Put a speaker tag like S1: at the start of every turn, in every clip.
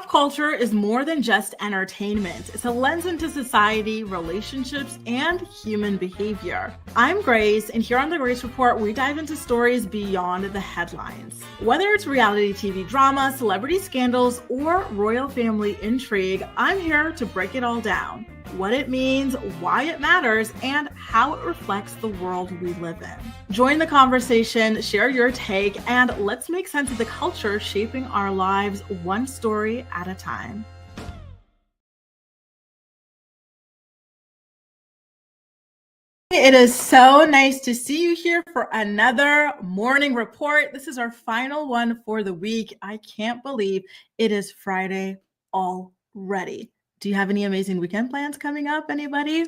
S1: culture is more than just entertainment. It's a lens into society, relationships, and human behavior. I'm Grace, and here on The Grace Report, we dive into stories beyond the headlines. Whether it's reality TV drama, celebrity scandals, or royal family intrigue, I'm here to break it all down. What it means, why it matters, and how it reflects the world we live in. Join the conversation, share your take, and let's make sense of the culture shaping our lives one story at a time. It is so nice to see you here for another morning report. This is our final one for the week. I can't believe it is Friday already. Do you have any amazing weekend plans coming up, anybody?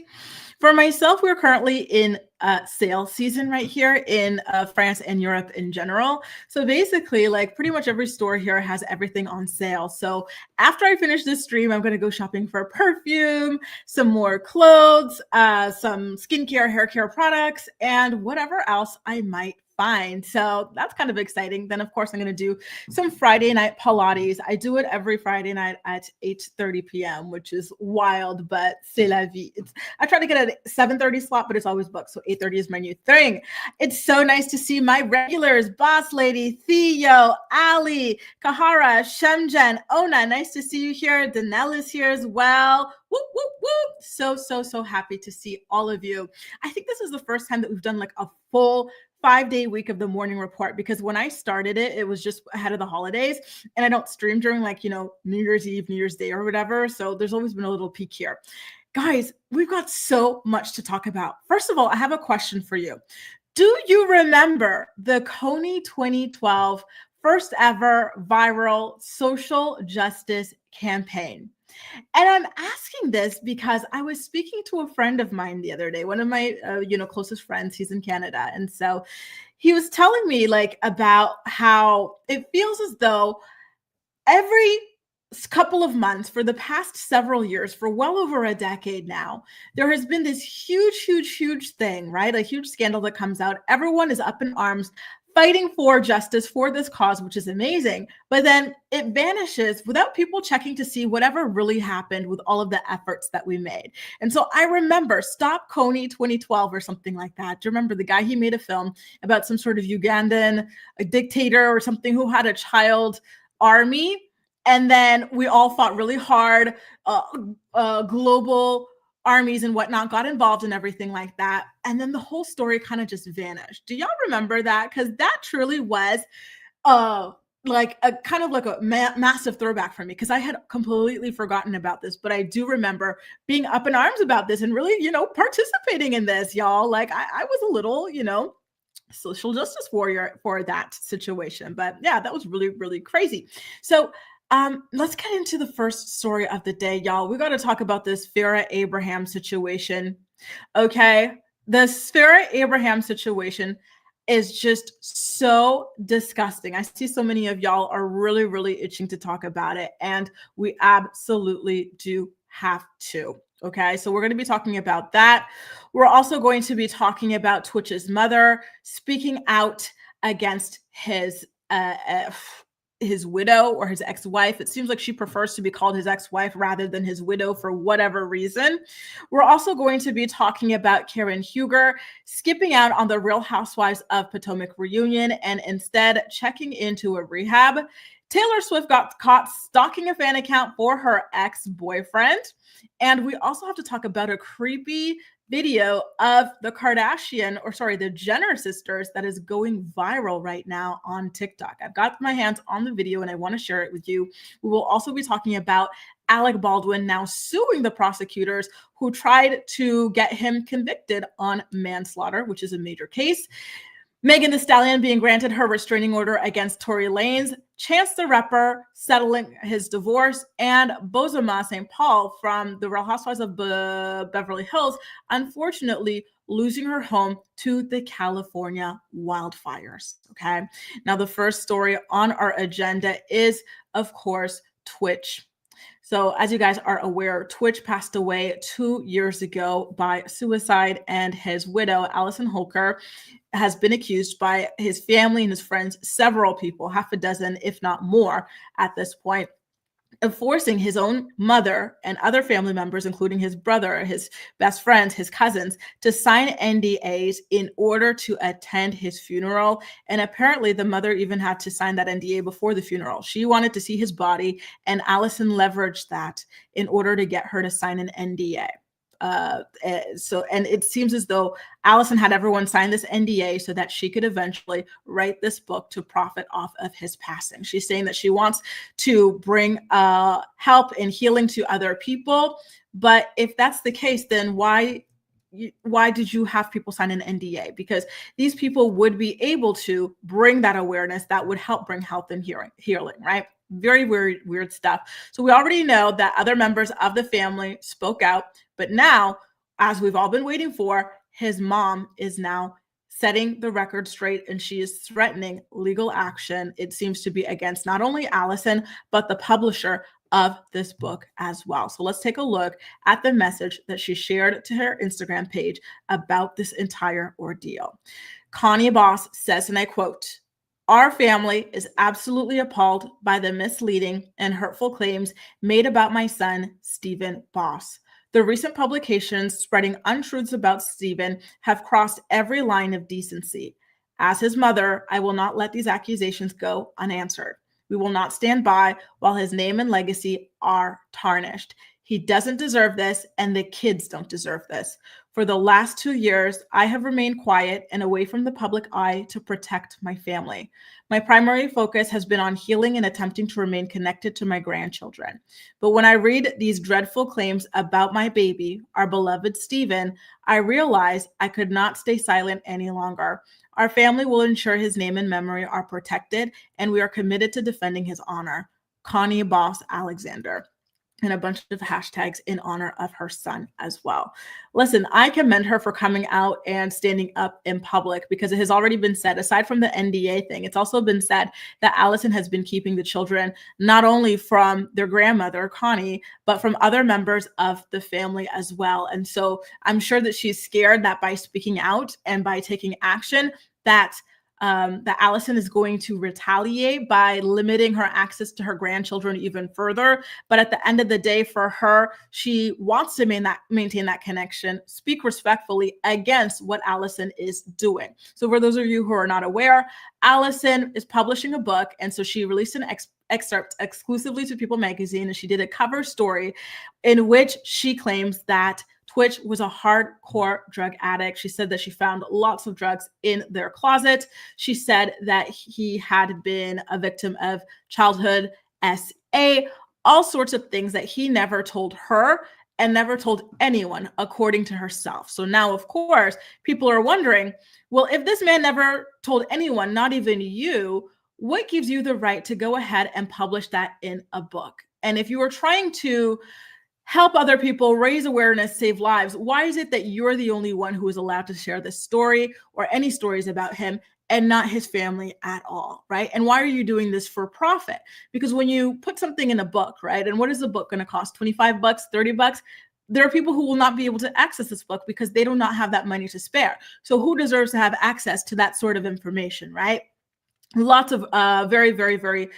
S1: For myself, we're currently in sale season right here in France and Europe in general. So basically, like pretty much every store here has everything on sale. So after I finish this stream, I'm going to go shopping for perfume, some more clothes, some skincare, hair care products, and whatever else I might find. So that's kind of exciting. Then of course I'm going to do some Friday night Pilates. I do it every Friday night at 8:30 p.m., which is wild, but c'est la vie. I try to get a 7:30 slot, but it's always booked. So 8:30 is my new thing. It's so nice to see my regulars, Boss Lady, Theo, Ali, Kahara, Shemjen, Ona. Nice to see you here. Danelle is here as well. Whoop, whoop, whoop. So happy to see all of you. I think this is the first time that we've done like a full 5-day week of the morning report, because when I started it, it was just ahead of the holidays and I don't stream during like, New Year's Eve, New Year's Day or whatever. So there's always been a little peak here. Guys, we've got so much to talk about. First of all, I have a question for you. Do you remember the Kony 2012 first ever viral social justice campaign? And I'm asking this because I was speaking to a friend of mine the other day, one of my, closest friends. He's in Canada. And so he was telling me like about how it feels as though every couple of months for the past several years, for well over a decade now, there has been this huge thing, right? A huge scandal that comes out. Everyone is up in arms, fighting for justice for this cause, which is amazing. But then it vanishes without people checking to see whatever really happened with all of the efforts that we made. And so I remember Stop Kony 2012 or something like that. Do you remember the guy? He made a film about some sort of Ugandan dictator or something who had a child army. And then we all fought really hard. Global armies and whatnot got involved in everything like that. And then the whole story kind of just vanished. Do y'all remember that? Because that truly was like a kind of like a massive throwback for me, because I had completely forgotten about this. But I do remember being up in arms about this and really, participating in this, y'all. Like I was a little, social justice warrior for that situation. But yeah, that was really crazy. So let's get into the first story of the day, y'all. We got to talk about this Farrah Abraham situation. Okay. The Farrah Abraham situation is just so disgusting. I see so many of y'all are really itching to talk about it, and we absolutely do have to. Okay. So we're going to be talking about that. We're also going to be talking about Twitch's mother speaking out against his widow or his ex-wife. It seems like she prefers to be called his ex-wife rather than his widow for whatever reason. We're also going to be talking about Karen Huger skipping out on the Real Housewives of Potomac reunion and instead checking into a rehab. Taylor Swift got caught stalking a fan account for her ex-boyfriend. And we also have to talk about a creepy video of the Jenner sisters that is going viral right now on TikTok. I've got my hands on the video and I want to share it with you. We will also be talking about Alec Baldwin now suing the prosecutors who tried to get him convicted on manslaughter, which is a major case. Megan Thee Stallion being granted her restraining order against Tory Lanez, Chance the Rapper settling his divorce, and Bozoma St. Paul from the Real Housewives of Beverly Hills, unfortunately losing her home to the California wildfires. Okay. Now, the first story on our agenda is, of course, Twitch. So as you guys are aware, Twitch passed away 2 years ago by suicide, and his widow, Allison Holker, has been accused by his family and his friends, several people, half a dozen, if not more at this point, of forcing his own mother and other family members, including his brother, his best friends, his cousins, to sign NDAs in order to attend his funeral. And apparently the mother even had to sign that NDA before the funeral. She wanted to see his body, and Allison leveraged that in order to get her to sign an NDA. And it seems as though Allison had everyone sign this NDA so that she could eventually write this book to profit off of his passing. She's saying that she wants to bring help and healing to other people. But if that's the case, then why did you have people sign an NDA? Because these people would be able to bring that awareness that would help bring health and healing, right? Very, very weird stuff. So we already know that other members of the family spoke out, but now, as we've all been waiting for, his mom is now setting the record straight, and she is threatening legal action. It seems to be against not only Allison, but the publisher of this book as well. So let's take a look at the message that she shared to her Instagram page about this entire ordeal. Kony Boss says, and I quote, "Our family is absolutely appalled by the misleading and hurtful claims made about my son, Stephen Boss. The recent publications spreading untruths about Stephen have crossed every line of decency. As his mother, I will not let these accusations go unanswered. We will not stand by while his name and legacy are tarnished. He doesn't deserve this, and the kids don't deserve this. For the last 2 years, I have remained quiet and away from the public eye to protect my family. My primary focus has been on healing and attempting to remain connected to my grandchildren. But when I read these dreadful claims about my baby, our beloved Stephen, I realize I could not stay silent any longer. Our family will ensure his name and memory are protected, and we are committed to defending his honor. Kony Boss Alexander." And a bunch of hashtags in honor of her son as well. Listen, I commend her for coming out and standing up in public, because it has already been said, aside from the NDA thing, it's also been said that Allison has been keeping the children not only from their grandmother, Kony, but from other members of the family as well. And so I'm sure that she's scared that by speaking out and by taking action, that Allison is going to retaliate by limiting her access to her grandchildren even further. But at the end of the day, for her, she wants to maintain that connection, speak respectfully against what Allison is doing. So for those of you who are not aware, Allison is publishing a book. And so she released an excerpt exclusively to People magazine, and she did a cover story in which she claims that Twitch was a hardcore drug addict. She said that she found lots of drugs in their closet. She said that he had been a victim of childhood SA, all sorts of things that he never told her and never told anyone, according to herself. So now, of course, people are wondering, well, if this man never told anyone, not even you, what gives you the right to go ahead and publish that in a book? And if you are trying to help other people, raise awareness, save lives, why is it that you're the only one who is allowed to share this story or any stories about him and not his family at all, right? And why are you doing this for profit? Because when you put something in a book, right, and what is the book going to cost? $25, $30? There are people who will not be able to access this book because they do not have that money to spare. So who deserves to have access to that sort of information, right? Lots of very, very, very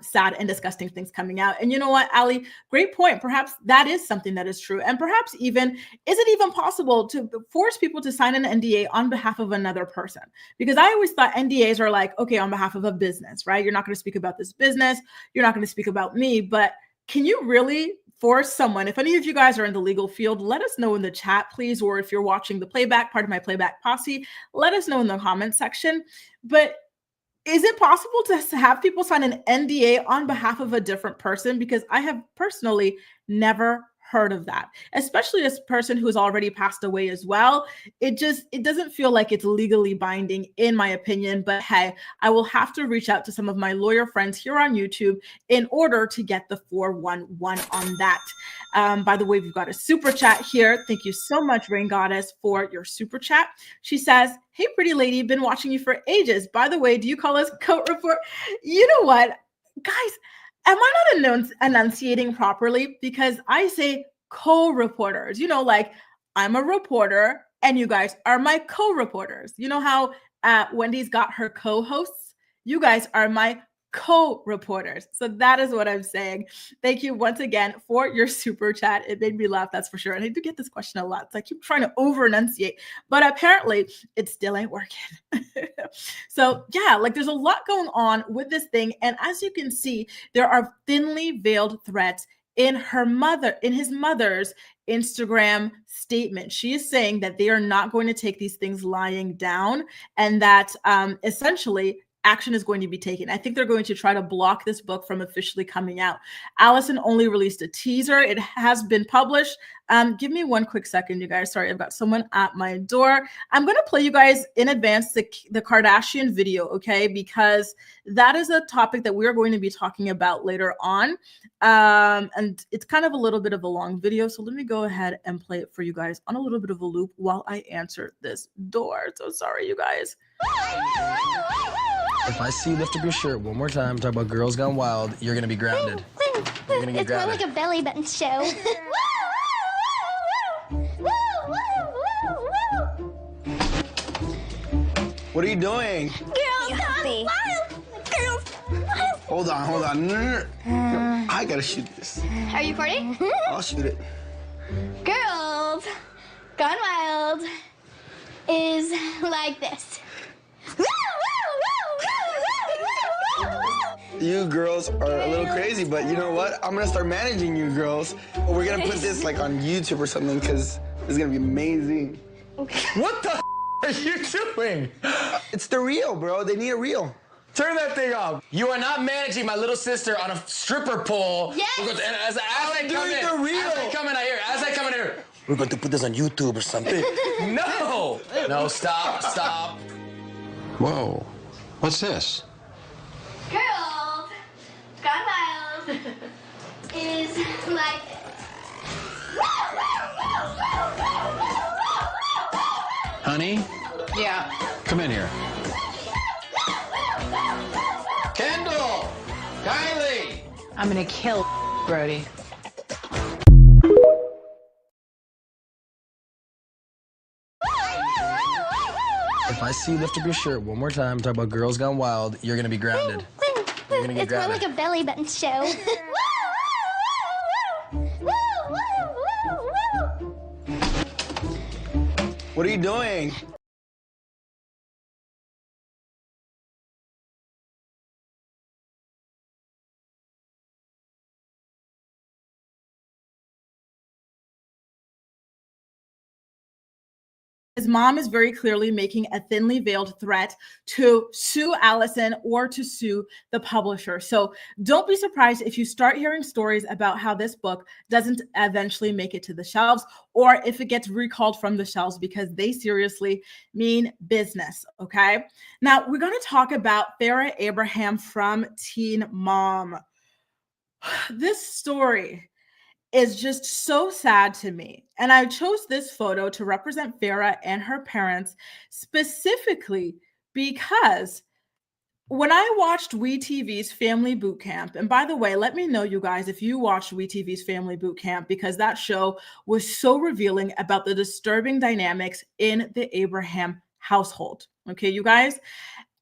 S1: sad and disgusting things coming out. And you know what, Ali, great point. Perhaps that is something that is true. And perhaps even, is it even possible to force people to sign an NDA on behalf of another person? Because I always thought NDAs are like, okay, on behalf of a business, right? You're not going to speak about this business. You're not going to speak about me. But can you really force someone? If any of you guys are in the legal field, let us know in the chat, please. Or if you're watching the playback, part of my playback posse, let us know in the comment section. But is it possible to have people sign an NDA on behalf of a different person? Because I have personally never heard of that, especially as a person who has already passed away as well. It doesn't feel like it's legally binding, in my opinion. But hey, I will have to reach out to some of my lawyer friends here on YouTube in order to get the 411 on that. By the way, we've got a super chat here. Thank you so much, Rain Goddess, for your super chat. She says, "Hey, pretty lady, been watching you for ages. By the way, do you call us coat report?" You know what, guys? Am I not enunciating properly? Because I say co-reporters. You know, like I'm a reporter and you guys are my co-reporters. You know how Wendy's got her co-hosts? You guys are my co-reporters. So that is what I'm saying. Thank you once again for your super chat. It made me laugh, that's for sure. And I do get this question a lot, so I keep trying to over enunciate, but apparently it still ain't working. So yeah, like there's a lot going on with this thing. And as you can see, there are thinly veiled threats in his mother's Instagram statement. She is saying that they are not going to take these things lying down, and that essentially action is going to be taken. I think they're going to try to block this book from officially coming out. Allison only released a teaser. It has been published. Give me one quick second, you guys. Sorry, I've got someone at my door. I'm going to play you guys in advance the Kardashian video, okay? Because that is a topic that we're going to be talking about later on. And it's kind of a little bit of a long video. So let me go ahead and play it for you guys on a little bit of a loop while I answer this door. So sorry, you guys.
S2: If I see you lift up your shirt one more time, talk about Girls Gone Wild, you're gonna be grounded. You're gonna get grounded.
S3: It's more like a belly button show.
S2: What are you doing?
S3: Girls Gone Wild. Girls
S2: Hold on. No. I gotta shoot this.
S3: Are you recording?
S2: I'll shoot it.
S3: Girls Gone Wild is like this.
S2: You girls are a little crazy, but you know what? I'm gonna start managing you girls. We're gonna put this like on YouTube or something, because it's gonna be amazing.
S3: Okay.
S4: What the are you doing?
S2: It's the reel, bro. They need a reel.
S4: Turn that thing off. You are not managing my little sister on a stripper pole.
S3: Yes.
S4: And as I come in,
S2: the reel.
S4: as I come in here, we're going to put this on YouTube or something. No, stop.
S5: Whoa, what's this?
S3: Girls Gone Wild is like this.
S5: Honey,
S6: Yeah.
S5: come in here.
S4: Kendall, Kylie.
S6: I'm gonna kill Brody.
S2: If I see you lift up your shirt one more time, talk about Girls Gone Wild, you're gonna be grounded. You're gonna get
S3: It's more
S2: grounded.
S3: like a belly button show.
S2: What are you doing?
S1: His mom is very clearly making a thinly veiled threat to sue Allison or to sue the publisher. So don't be surprised if you start hearing stories about how this book doesn't eventually make it to the shelves, or if it gets recalled from the shelves, because they seriously mean business. Okay. Now we're going to talk about Farrah Abraham from Teen Mom. This story is just so sad to me. And I chose this photo to represent Farrah and her parents specifically because when I watched WeTV's Family Boot Camp, and by the way, let me know, you guys, if you watched WeTV's Family Boot Camp, because that show was so revealing about the disturbing dynamics in the Abraham household. Okay, you guys?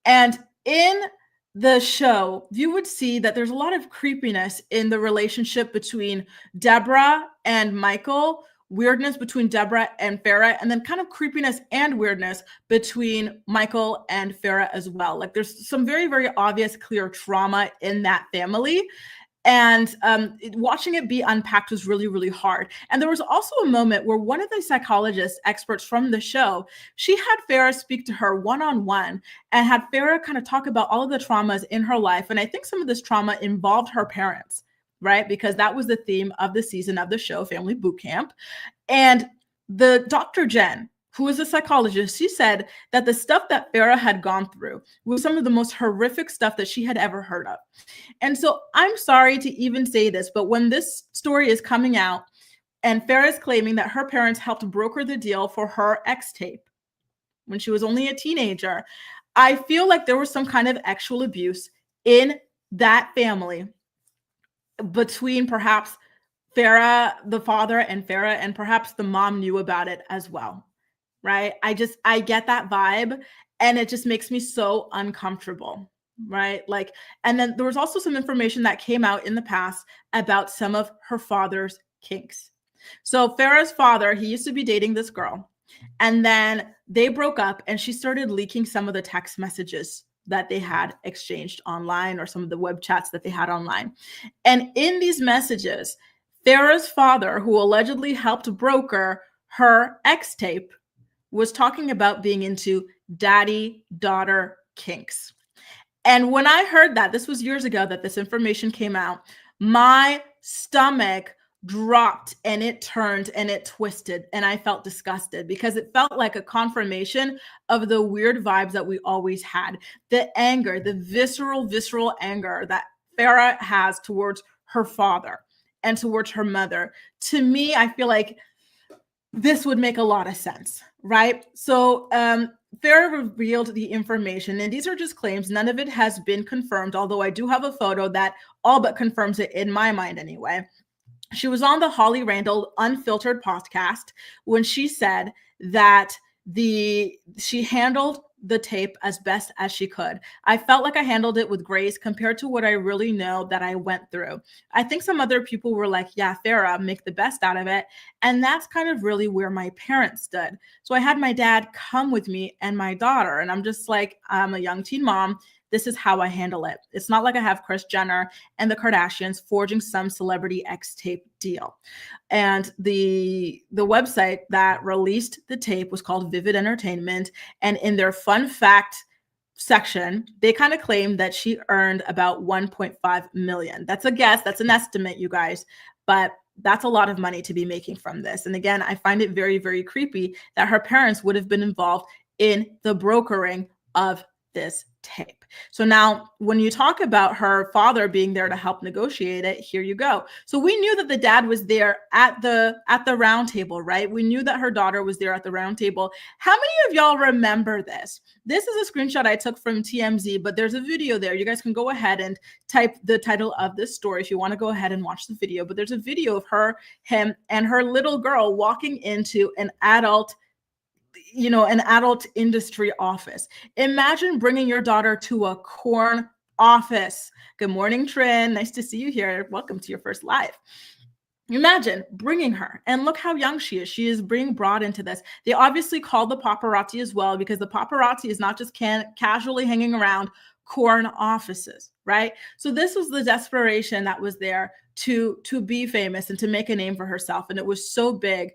S1: And in the show, you would see that there's a lot of creepiness in the relationship between Deborah and Michael, weirdness between Deborah and Farrah, and then kind of creepiness and weirdness between Michael and Farrah as well. Like there's some very, very obvious, clear trauma in that family. And watching it be unpacked was really, really hard. And there was also a moment where one of the psychologist experts from the show, she had Farrah speak to her one-on-one and had Farrah kind of talk about all of the traumas in her life. And I think some of this trauma involved her parents, right? Because that was the theme of the season of the show, Family Boot Camp. And the Dr. Jen, who is a psychologist, she said that the stuff that Farrah had gone through was some of the most horrific stuff that she had ever heard of. And so I'm sorry to even say this, but when this story is coming out and Farrah is claiming that her parents helped broker the deal for her X tape when she was only a teenager, I feel like there was some kind of actual abuse in that family between perhaps Farrah, the father, and Farrah, and perhaps the mom knew about it as well. Right? I get that vibe, and it just makes me so uncomfortable. right? Like, and then there was also some information that came out in the past about some of her father's kinks. So Farrah's father, he used to be dating this girl, and then they broke up, and she started leaking some of the text messages that they had exchanged online, or some of the web chats that they had online. And in these messages, Farrah's father, who allegedly helped broker her X tape, was talking about being into daddy-daughter kinks. And when I heard that, this was years ago that this information came out, my stomach dropped and it turned and it twisted, and I felt disgusted because it felt like a confirmation of the weird vibes that we always had. The anger, the visceral anger that Farrah has towards her father and towards her mother. To me, I feel like this would make a lot of sense, right? So Farrah revealed the information, and these are just claims. None of it has been confirmed, although I do have a photo that all but confirms it in my mind anyway. She was on the Holly Randall Unfiltered podcast when she said that she handled the tape as best as she could. I felt like I handled it with grace compared to what I really know that I went through. I think some other people were like, yeah, Farrah, make the best out of it. And that's kind of really where my parents stood. So I had my dad come with me and my daughter, and I'm just like, I'm a young teen mom. This is how I handle it. It's not like I have Kris Jenner and the Kardashians forging some celebrity X tape deal. And the website that released the tape was called Vivid Entertainment. And in their fun fact section, they kind of claimed that she earned about 1.5 million. That's a guess. That's an estimate, you guys. But that's a lot of money to be making from this. And again, I find it very, very creepy that her parents would have been involved in the brokering of this tape. So now when you talk about her father being there to help negotiate it, here you go. So we knew that the dad was there at the round table, right? We knew that her daughter was there at the round table. How many of y'all remember this? This is a screenshot I took from TMZ, but there's a video there. You guys can go ahead and type the title of this story if you want to go ahead and watch the video. But there's a video of her, him, and her little girl walking into an adult industry office. Imagine bringing your daughter to a corn office. Good morning, Trin. Nice to see you here. Welcome to your first live. Imagine bringing her, and look how young she is. She is being brought into this. They obviously called the paparazzi as well, because the paparazzi is not just casually hanging around corn offices, right? So this was the desperation that was there to be famous and to make a name for herself. And it was so big.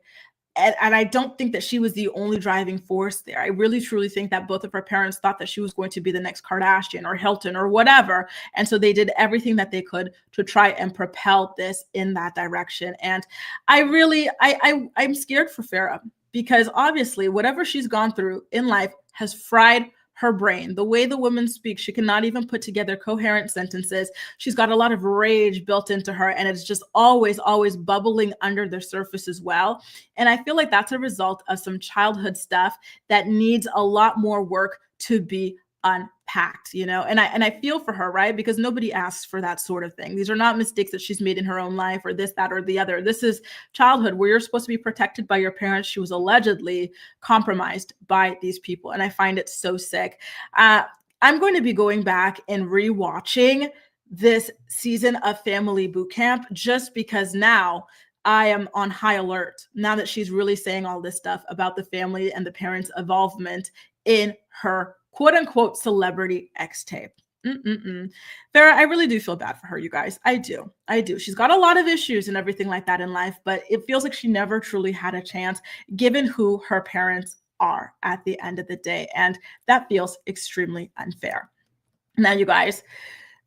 S1: And I don't think that she was the only driving force there. I really, truly think that both of her parents thought that she was going to be the next Kardashian or Hilton or whatever. And so they did everything that they could to try and propel this in that direction. And I'm scared for Farrah, because obviously whatever she's gone through in life has fried her brain. The way the woman speaks, she cannot even put together coherent sentences. She's got a lot of rage built into her, and it's just always bubbling under the surface as well. And I feel like that's a result of some childhood stuff that needs a lot more work to be unpacked, and I feel for her, right? Because nobody asks for that sort of thing. These are not mistakes that she's made in her own life or this, that, or the other. This is childhood where you're supposed to be protected by your parents. She was allegedly compromised by these people. And I find it so sick. I'm going to be going back and rewatching this season of Family Boot Camp, just because now I am on high alert now that she's really saying all this stuff about the family and the parents' involvement in her quote unquote celebrity X tape. Farrah, I really do feel bad for her, you guys. I do. She's got a lot of issues and everything like that in life, but it feels like she never truly had a chance given who her parents are at the end of the day. And that feels extremely unfair. Now, you guys,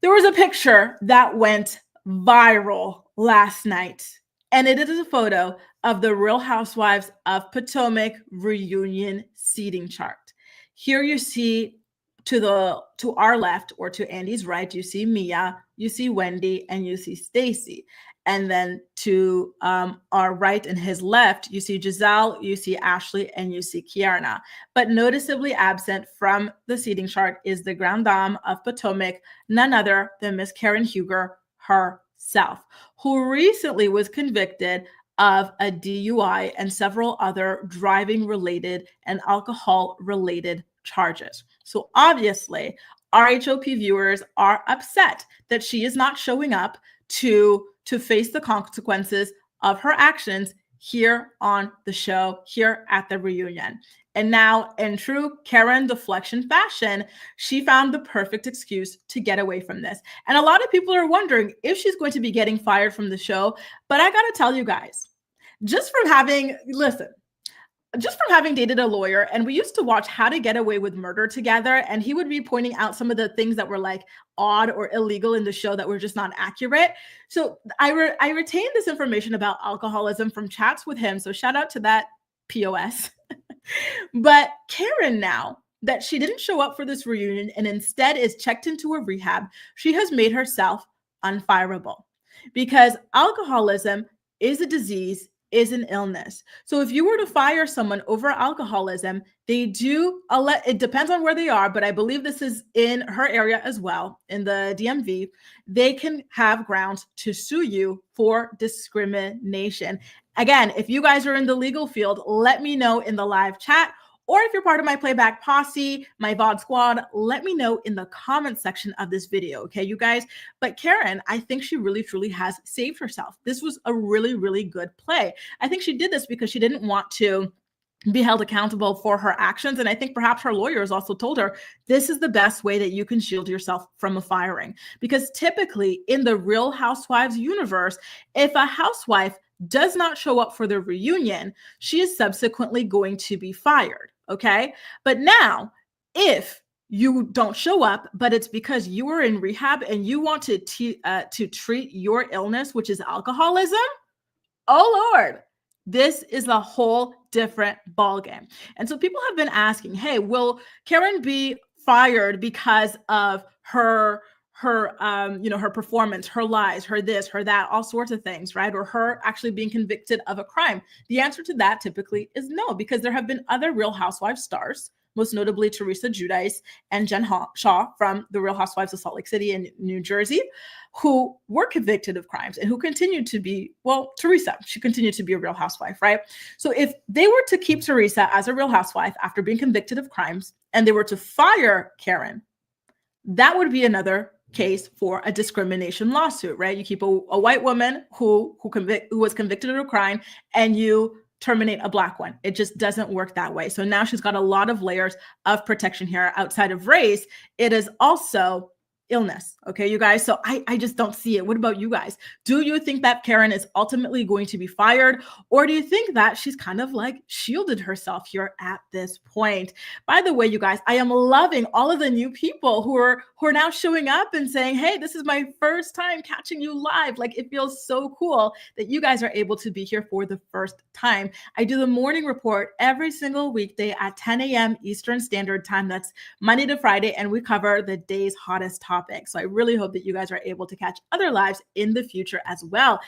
S1: there was a picture that went viral last night, and it is a photo of the Real Housewives of Potomac reunion seating chart. Here you see to our left, or to Andy's right, you see Mia, you see Wendy, and you see Stacy. And then to our right and his left, you see Giselle, you see Ashley, and you see Kiarna. But noticeably absent from the seating chart is the Grande Dame of Potomac, none other than Miss Karen Huger herself, who recently was convicted of a DUI and several other driving related and alcohol related charges. So obviously RHOP viewers are upset that she is not showing up to face the consequences of her actions here on the show, here at the reunion. And now, in true Karen deflection fashion, she found the perfect excuse to get away from this. And a lot of people are wondering if she's going to be getting fired from the show. But I got to tell you guys, just from having dated a lawyer, and we used to watch How to Get Away with Murder together, and he would be pointing out some of the things that were like odd or illegal in the show that were just not accurate. So I retained this information about alcoholism from chats with him. So shout out to that POS. But Karen, now that she didn't show up for this reunion and instead is checked into a rehab, she has made herself unfireable, because alcoholism is a disease, is an illness. So if you were to fire someone over alcoholism, they do, it depends on where they are, but I believe this is in her area as well, in the DMV, they can have grounds to sue you for discrimination. Again, if you guys are in the legal field, let me know in the live chat, or if you're part of my playback posse, my VOD squad, let me know in the comment section of this video, okay, you guys? But Karen, I think she really, truly has saved herself. This was a really, really good play. I think she did this because she didn't want to be held accountable for her actions. And I think perhaps her lawyers also told her, this is the best way that you can shield yourself from a firing. Because typically in the Real Housewives universe, if a housewife does not show up for the reunion, she is subsequently going to be fired. Okay. But now, if you don't show up, but it's because you are in rehab and you want to treat your illness, which is alcoholism, oh Lord, this is a whole different ballgame. And so people have been asking, hey, will Karen be fired because of her performance, her lies, her this, her that, all sorts of things, right? Or her actually being convicted of a crime? The answer to that typically is no, because there have been other Real Housewives stars, most notably Teresa Giudice and Jen Shaw from the Real Housewives of Salt Lake City and New Jersey, who were convicted of crimes and who continued to be, well, Teresa, she continued to be a Real Housewife, right? So if they were to keep Teresa as a Real Housewife after being convicted of crimes and they were to fire Karen, that would be another case for a discrimination lawsuit, right? You keep a white woman who was convicted of a crime and you terminate a Black one. It just doesn't work that way. So now she's got a lot of layers of protection here. Outside of race, it is also illness. Okay, you guys. So I just don't see it. What about you guys? Do you think that Karen is ultimately going to be fired? Or do you think that she's kind of like shielded herself here at this point? By the way, you guys, I am loving all of the new people who are now showing up and saying, hey, this is my first time catching you live. Like, it feels so cool that you guys are able to be here for the first time. I do the morning report every single weekday at 10 a.m. Eastern Standard Time. That's Monday to Friday. And we cover the day's hottest topics. So I really hope that you guys are able to catch other lives in the future as well.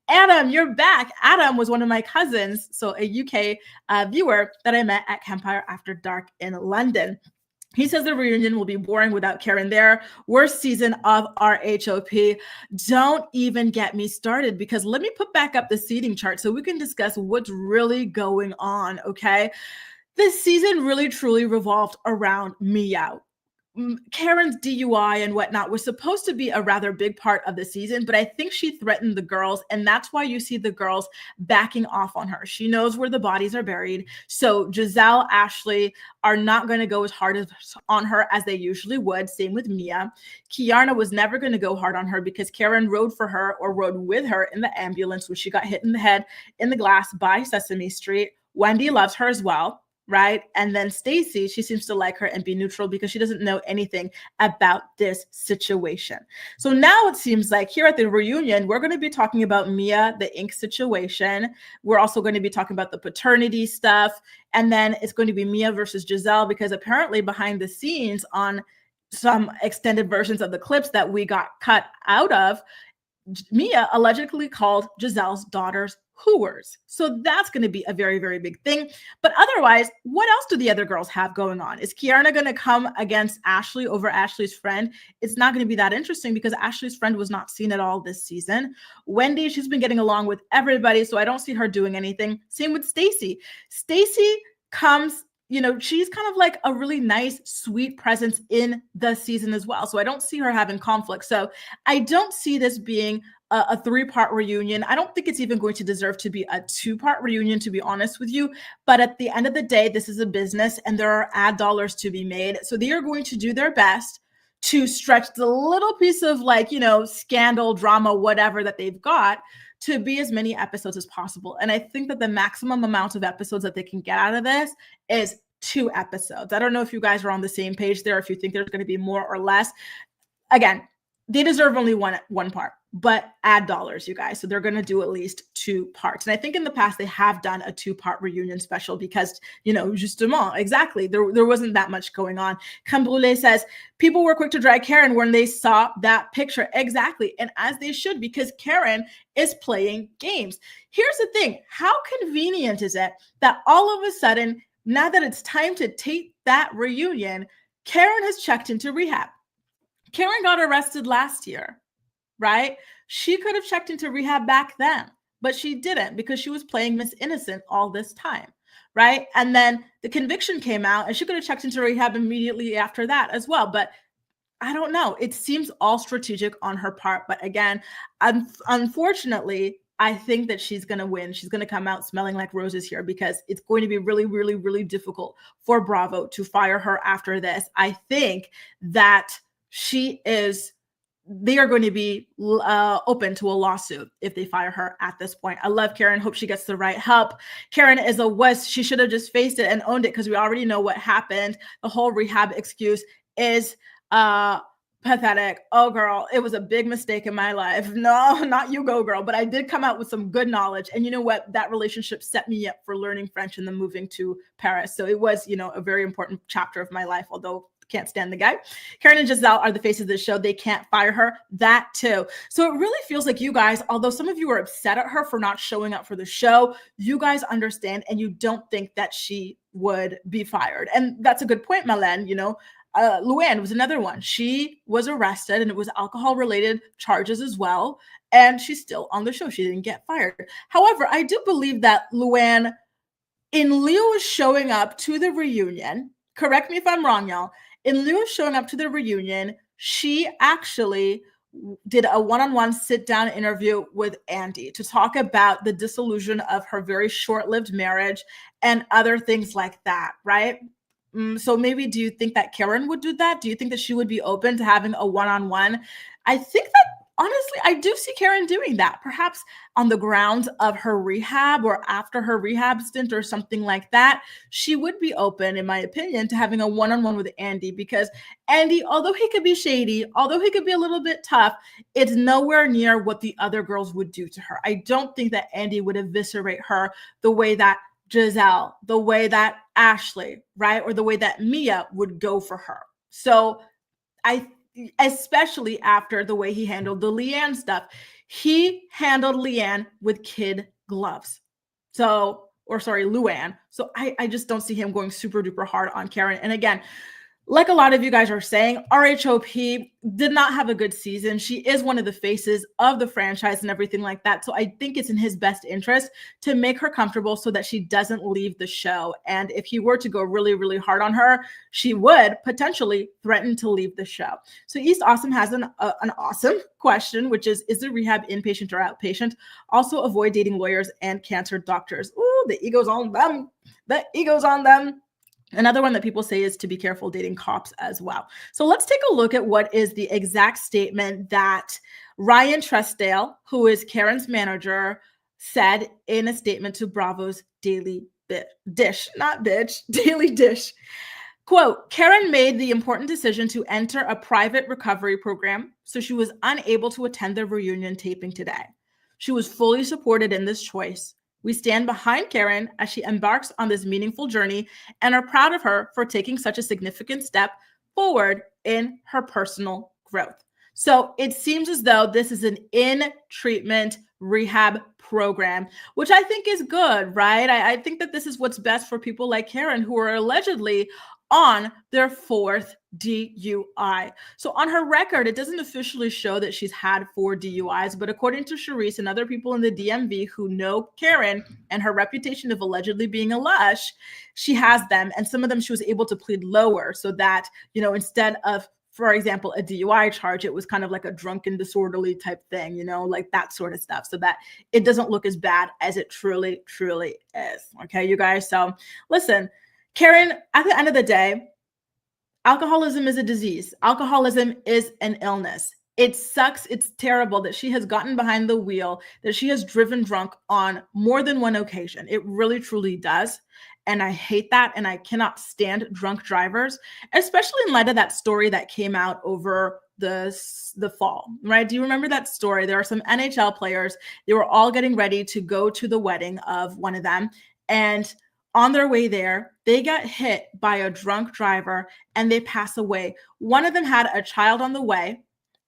S1: Adam, you're back. Adam was one of my cousins, so a UK viewer that I met at Campfire After Dark in London. He says the reunion will be boring without Karen there. Worst season of RHOP. Don't even get me started, because let me put back up the seating chart so we can discuss what's really going on, okay? This season really, truly revolved around Mia. Karen's DUI and whatnot was supposed to be a rather big part of the season, but I think she threatened the girls, and that's why you see the girls backing off on her. She knows where the bodies are buried. So Giselle, Ashley are not going to go as hard on her as they usually would. Same with Mia. Kiarna was never going to go hard on her because Karen rode for her, or rode with her in the ambulance when she got hit in the head in the glass by Sesame Street. Wendy loves her as well, right? And then Stacy, she seems to like her and be neutral because she doesn't know anything about this situation. So now it seems like here at the reunion, we're going to be talking about Mia, the ink situation. We're also going to be talking about the paternity stuff. And then it's going to be Mia versus Giselle, because apparently behind the scenes on some extended versions of the clips that we got cut out of, Mia allegedly called Giselle's daughters hooers. So that's going to be a very, very big thing. But otherwise, what else do the other girls have going on? Is Kiarna going to come against Ashley over Ashley's friend? It's not going to be that interesting because Ashley's friend was not seen at all this season. Wendy, she's been getting along with everybody, so I don't see her doing anything. Same with Stacy. Stacy comes, she's kind of like a really nice, sweet presence in the season as well. So I don't see her having conflict. So I don't see this being a 3-part reunion. I don't think it's even going to deserve to be a 2-part reunion, to be honest with you. But at the end of the day, this is a business and there are ad dollars to be made. So they are going to do their best to stretch the little piece of scandal, drama, whatever that they've got to be as many episodes as possible. And I think that the maximum amount of episodes that they can get out of this is 2 episodes. I don't know if you guys are on the same page there, if you think there's going to be more or less. Again, they deserve only one part, but ad dollars, you guys. So they're going to do at least 2 parts. And I think in the past they have done a 2-part reunion special because, justement, exactly, there wasn't that much going on. Crème Brûlée says, people were quick to drag Karen when they saw that picture. Exactly. And as they should, because Karen is playing games. Here's the thing. How convenient is it that all of a sudden, now that it's time to tape that reunion, Karen has checked into rehab? Karen got arrested last year, right? She could have checked into rehab back then, but she didn't because she was playing Miss Innocent all this time, right? And then the conviction came out and she could have checked into rehab immediately after that as well. But I don't know. It seems all strategic on her part. But again, unfortunately, I think that she's going to win. She's going to come out smelling like roses here because it's going to be really, really, really difficult for Bravo to fire her after this. I think that they are going to be open to a lawsuit if they fire her at this point. I love Karen. Hope she gets the right help. Karen is a wuss. She should have just faced it and owned it because we already know what happened. The whole rehab excuse is pathetic. Oh, girl, it was a big mistake in my life. No, not you, go girl. But I did come out with some good knowledge. And you know what? That relationship set me up for learning French and then moving to Paris. So it was, a very important chapter of my life, although can't stand the guy. Karen and Giselle are the faces of the show. They can't fire her. That too. So it really feels like you guys, although some of you are upset at her for not showing up for the show, you guys understand and you don't think that she would be fired. And that's a good point, Malene. Luann was another one. She was arrested and it was alcohol related charges as well. And she's still on the show. She didn't get fired. However, I do believe that Luann, in lieu of showing up to the reunion, correct me if I'm wrong, y'all, in lieu of showing up to the reunion, she actually did a one-on-one sit-down interview with Andy to talk about the dissolution of her very short-lived marriage and other things like that, right? So maybe do you think that Karen would do that? Do you think that she would be open to having a one-on-one? I think that, honestly, I do see Karen doing that, perhaps on the grounds of her rehab or after her rehab stint or something like that. She would be open, in my opinion, to having a one-on-one with Andy because Andy, although he could be shady, although he could be a little bit tough, it's nowhere near what the other girls would do to her. I don't think that Andy would eviscerate her the way that Giselle, the way that Ashley, right? Or the way that Mia would go for her. So especially after the way he handled the Leanne stuff. He handled Leanne with kid gloves. Luann. So I just don't see him going super duper hard on Karen. And again, like a lot of you guys are saying, RHOP did not have a good season. She is one of the faces of the franchise and everything like that. So I think it's in his best interest to make her comfortable so that she doesn't leave the show. And if he were to go really, really hard on her, she would potentially threaten to leave the show. So East Awesome has an awesome question, which is the rehab inpatient or outpatient? Also avoid dating lawyers and cancer doctors. Ooh, the ego's on them. The ego's on them. Another one that people say is to be careful dating cops as well. So let's take a look at what is the exact statement that Ryan Trestdale, who is Karen's manager, said in a statement to Bravo's Daily Dish. Not bitch, Daily Dish. Quote, Karen made the important decision to enter a private recovery program, so she was unable to attend the reunion taping today. She was fully supported in this choice. We stand behind Karen as she embarks on this meaningful journey and are proud of her for taking such a significant step forward in her personal growth. So it seems as though this is an in-treatment rehab program, which I think is good, right? I think that this is what's best for people like Karen, who are allegedly on their 4th DUI. So on her record, it doesn't officially show that she's had 4 DUIs, but according to Charisse and other people in the DMV who know Karen and her reputation of allegedly being a lush, she has them. And some of them she was able to plead lower so that, instead of, for example, a DUI charge, it was kind of like a drunken disorderly type thing, like that sort of stuff, so that it doesn't look as bad as it truly, truly is. Okay, you guys. So listen, Karen, at the end of the day, alcoholism is a disease. Alcoholism is an illness. It sucks. It's terrible that she has gotten behind the wheel, that she has driven drunk on more than one occasion. It really, truly does. And I hate that. And I cannot stand drunk drivers, especially in light of that story that came out over the fall, right? Do you remember that story? There are some NHL players. They were all getting ready to go to the wedding of one of them. And on their way there, they got hit by a drunk driver and they pass away. One of them had a child on the way,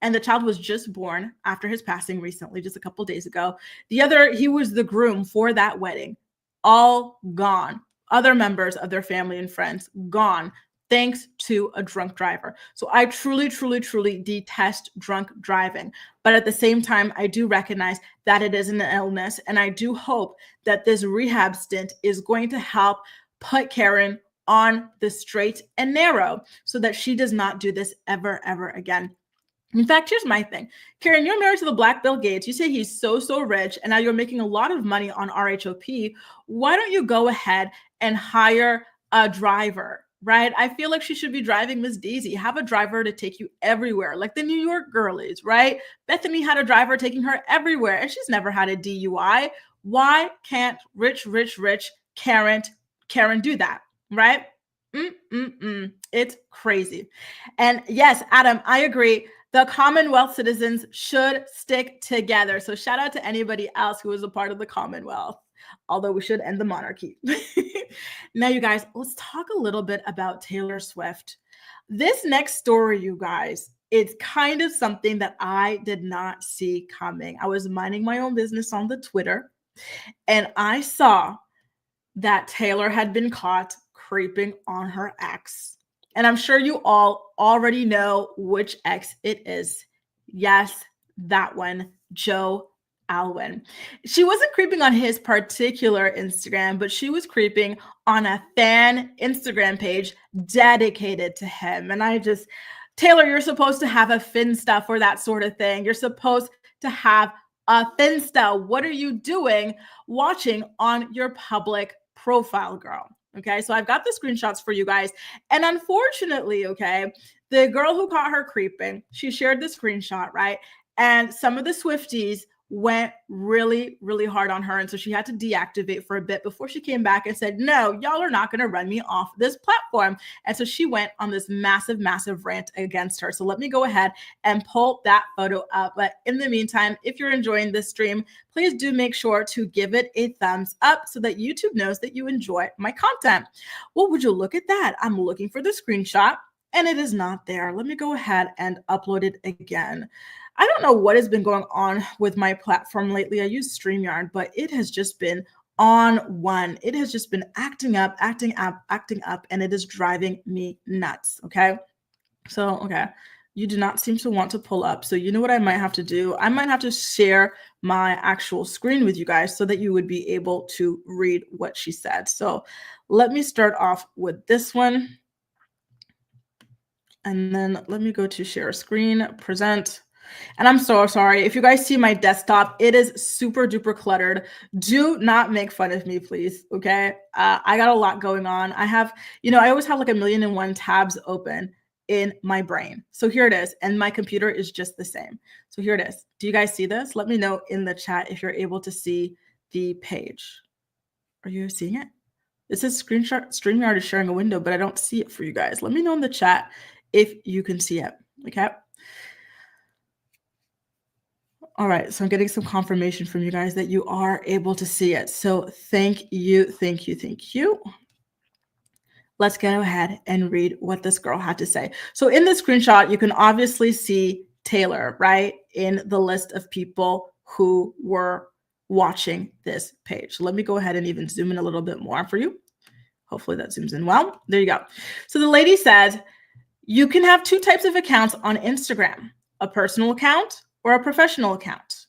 S1: and the child was just born after his passing recently, just a couple of days ago. The other, he was the groom for that wedding. All gone. Other members of their family and friends gone, thanks to a drunk driver. So I truly, truly, truly detest drunk driving. But at the same time, I do recognize that it is an illness. And I do hope that this rehab stint is going to help put Karen on the straight and narrow so that she does not do this ever, ever again. In fact, here's my thing. Karen, you're married to the Black Bill Gates. You say he's so, so rich, and now you're making a lot of money on RHOP. Why don't you go ahead and hire a driver, right? I feel like she should be driving Miss Daisy. Have a driver to take you everywhere, like the New York girlies, right? Bethany had a driver taking her everywhere, and she's never had a DUI. Why can't rich Karen do that, right? It's crazy. And yes, Adam, I agree. The Commonwealth citizens should stick together. So shout out to anybody else who is a part of the Commonwealth, although we should end the monarchy. Now, you guys, let's talk a little bit about Taylor Swift. This next story, you guys, it's kind of something that I did not see coming. I was minding my own business on the Twitter, and I saw that Taylor had been caught creeping on her ex. And I'm sure you all already know which ex it is. Yes, that one, Joe Alwyn. She wasn't creeping on his particular Instagram, but she was creeping on a fan Instagram page dedicated to him. And Taylor, you're supposed to have a Finsta for that sort of thing. You're supposed to have a Finsta. What are you doing watching on your public profile, girl? Okay, so I've got the screenshots for you guys. And unfortunately, okay, the girl who caught her creeping, she shared the screenshot, right? And some of the Swifties went really, really hard on her. And so she had to deactivate for a bit before she came back and said, no, y'all are not going to run me off this platform. And so she went on this massive, massive rant against her. So let me go ahead and pull that photo up. But in the meantime, if you're enjoying this stream, please do make sure to give it a thumbs up so that YouTube knows that you enjoy my content. Well, would you look at that? I'm looking for the screenshot and it is not there. Let me go ahead and upload it again. I don't know what has been going on with my platform lately. I use StreamYard, but it has just been on one. It has just been acting up, and it is driving me nuts, okay? So, okay, you do not seem to want to pull up. So you know what I might have to do? I might have to share my actual screen with you guys so that you would be able to read what she said. So let me start off with this one. And then let me go to share screen, present. And I'm so sorry. If you guys see my desktop, it is super duper cluttered. Do not make fun of me, please. Okay. I got a lot going on. I have, I always have like 1,000,001 tabs open in my brain. So here it is. And my computer is just the same. So here it is. Do you guys see this? Let me know in the chat if you're able to see the page. Are you seeing it? It says StreamYard is sharing a window, but I don't see it for you guys. Let me know in the chat if you can see it. Okay. All right, so I'm getting some confirmation from you guys that you are able to see it. So thank you. Let's go ahead and read what this girl had to say. So in the screenshot, you can obviously see Taylor, right, in the list of people who were watching this page. So let me go ahead and even zoom in a little bit more for you. Hopefully that zooms in well. There you go. So the lady says, you can have two types of accounts on Instagram, a personal account or a professional account,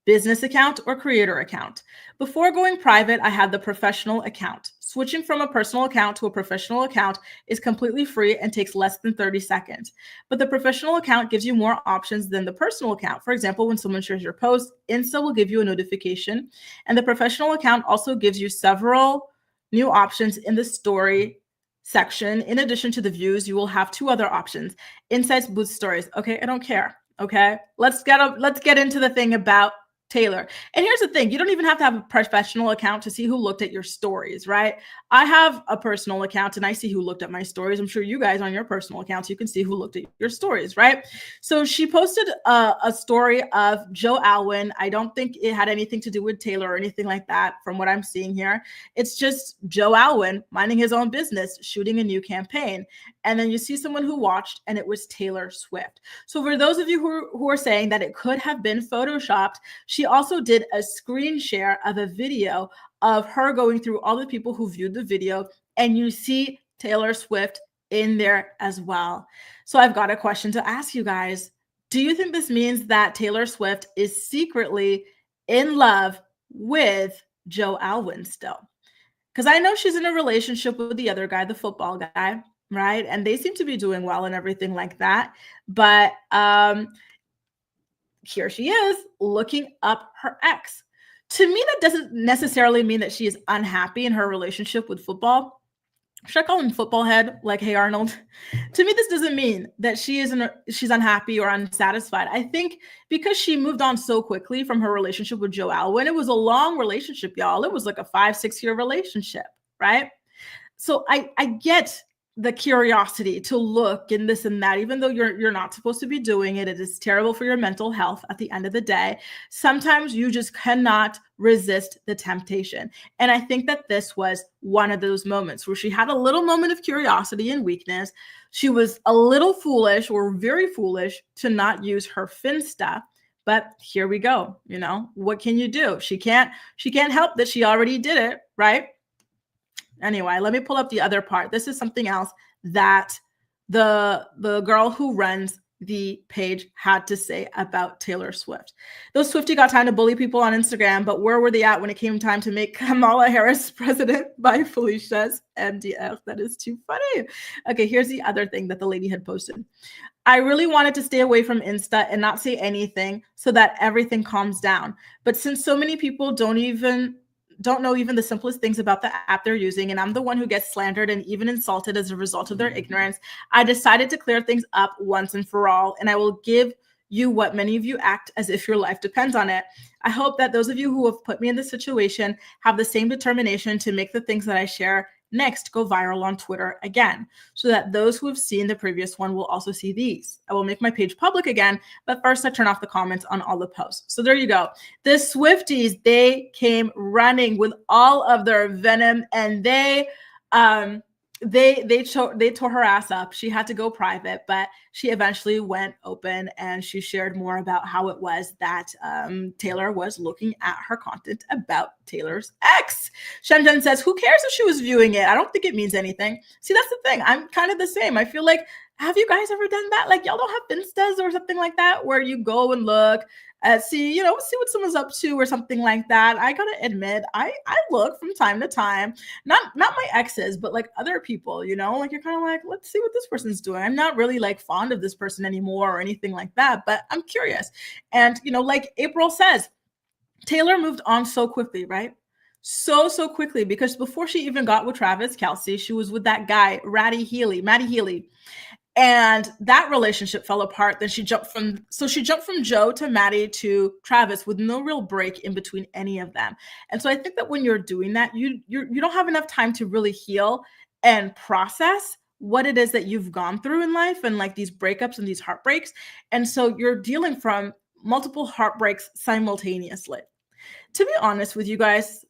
S1: business account or creator account. Before going private, I had the professional account. Switching from a personal account to a professional account is completely free and takes less than 30 seconds. But the professional account gives you more options than the personal account. For example, when someone shares your post, Insta will give you a notification. And the professional account also gives you several new options in the story section. In addition to the views, you will have two other options: insights, boost, stories. Okay, I don't care. Okay, let's get into the thing about Taylor. And here's the thing, you don't even have to have a professional account to see who looked at your stories, right? I have a personal account and I see who looked at my stories. I'm sure you guys on your personal accounts, you can see who looked at your stories, right? So she posted a story of Joe Alwyn. I don't think it had anything to do with Taylor or anything like that from what I'm seeing here. It's just Joe Alwyn minding his own business, shooting a new campaign. And then you see someone who watched and it was Taylor Swift. So for those of you who are saying that it could have been photoshopped, she also did a screen share of a video of her going through all the people who viewed the video, and you see Taylor Swift in there as well. So I've got a question to ask you guys. Do you think this means that Taylor Swift is secretly in love with Joe Alwyn still? Because I know she's in a relationship with the other guy, the football guy, right? And they seem to be doing well and everything like that. But here she is looking up her ex. To me, that doesn't necessarily mean that she is unhappy in her relationship with football. Should I call him football head? Like, hey, Arnold. To me, this doesn't mean that she's unhappy or unsatisfied. I think because she moved on so quickly from her relationship with Joe Alwyn, it was a long relationship, y'all. It was like a 5-6 year relationship, right? So I get the curiosity to look and this and that, even though you're not supposed to be doing it. It is terrible for your mental health at the end of the day. Sometimes you just cannot resist the temptation. And I think that this was one of those moments where she had a little moment of curiosity and weakness. She was a little foolish or very foolish to not use her Finsta. But here we go. You know, what can you do? She can't help that she already did it, right? Anyway, let me pull up the other part. This is something else that the girl who runs the page had to say about Taylor Swift. Those Swiftie got time to bully people on Instagram, but where were they at when it came time to make Kamala Harris president by Felicia's MDF? That is too funny. Okay, here's the other thing that the lady had posted. I really wanted to stay away from Insta and not say anything so that everything calms down. But since so many people don't know even the simplest things about the app they're using, and I'm the one who gets slandered and even insulted as a result of their ignorance, I decided to clear things up once and for all, and I will give you what many of you act as if your life depends on it. I hope that those of you who have put me in this situation have the same determination to make the things that I share next go viral on Twitter again, so that those who have seen the previous one will also see these. I will make my page public again, but first I turn off the comments on all the posts. So there you go. The Swifties, they came running with all of their venom, and they tore her ass up. She had to go private, but she eventually went open, and she shared more about how it was that Taylor was looking at her content about Taylor's ex. Shenzhen says, who cares if she was viewing it? I don't think it means anything. See, that's the thing. I'm kind of the same. I feel like, have you guys ever done that? Like, y'all don't have Instas or something like that where you go and look, see what someone's up to or something like that. I gotta admit, I look from time to time, not my exes, but like other people, like you're kind of like, let's see what this person's doing. I'm not really like fond of this person anymore or anything like that, but I'm curious. And, like April says, Taylor moved on so quickly, right? So quickly, because before she even got with Travis Kelce, she was with that guy, Maddie Healy. And that relationship fell apart. Then she jumped from Joe to Maddie to Travis with no real break in between any of them. And so I think that when you're doing that, you don't have enough time to really heal and process what it is that you've gone through in life and like these breakups and these heartbreaks. And so you're dealing from multiple heartbreaks simultaneously. To be honest with you guys,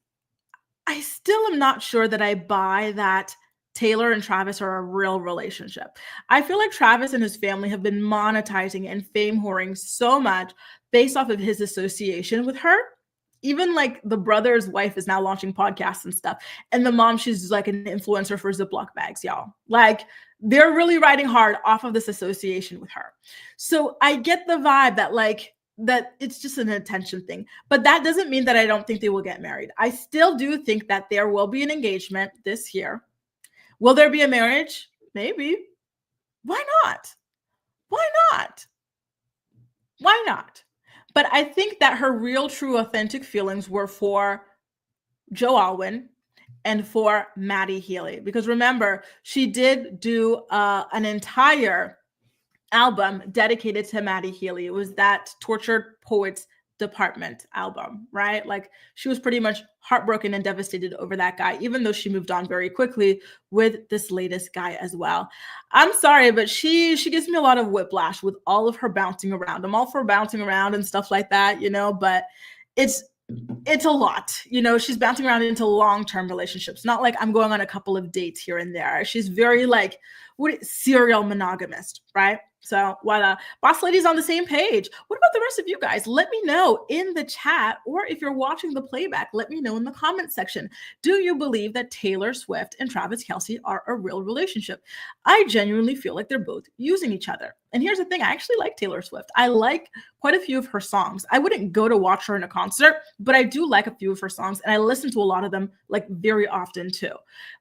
S1: I still am not sure that I buy that Taylor and Travis are a real relationship. I feel like Travis and his family have been monetizing and fame whoring so much based off of his association with her. even like the brother's wife is now launching podcasts and stuff. And the mom, she's like an influencer for Ziploc bags, y'all. Like they're really riding hard off of this association with her. So I get the vibe that like, that it's just an attention thing, but that doesn't mean that I don't think they will get married. I still do think that there will be an engagement this year. Will there be a marriage? Maybe. Why not? Why not? Why not? But I think that her real, true, authentic feelings were for Joe Alwyn and for Maddie Healy. Because remember, she did do an entire album dedicated to Maddie Healy. It was that Tortured Poets Department album, right? Like she was pretty much heartbroken and devastated over that guy, even though she moved on very quickly with this latest guy as well. I'm sorry, but she gives me a lot of whiplash with all of her bouncing around. I'm all for bouncing around and stuff like that, you know, but it's a lot, you know. She's bouncing around into long-term relationships, not like I'm going on a couple of dates here and there. She's very like serial monogamist, right? So voila, boss lady's on the same page. What about the rest of you guys? Let me know in the chat, or if you're watching the playback, let me know in the comment section. Do you believe that Taylor Swift and Travis Kelce are a real relationship? I genuinely feel like they're both using each other. And here's the thing, I actually like Taylor Swift. I like quite a few of her songs. I wouldn't go to watch her in a concert, but I do like a few of her songs, and I listen to a lot of them like very often too.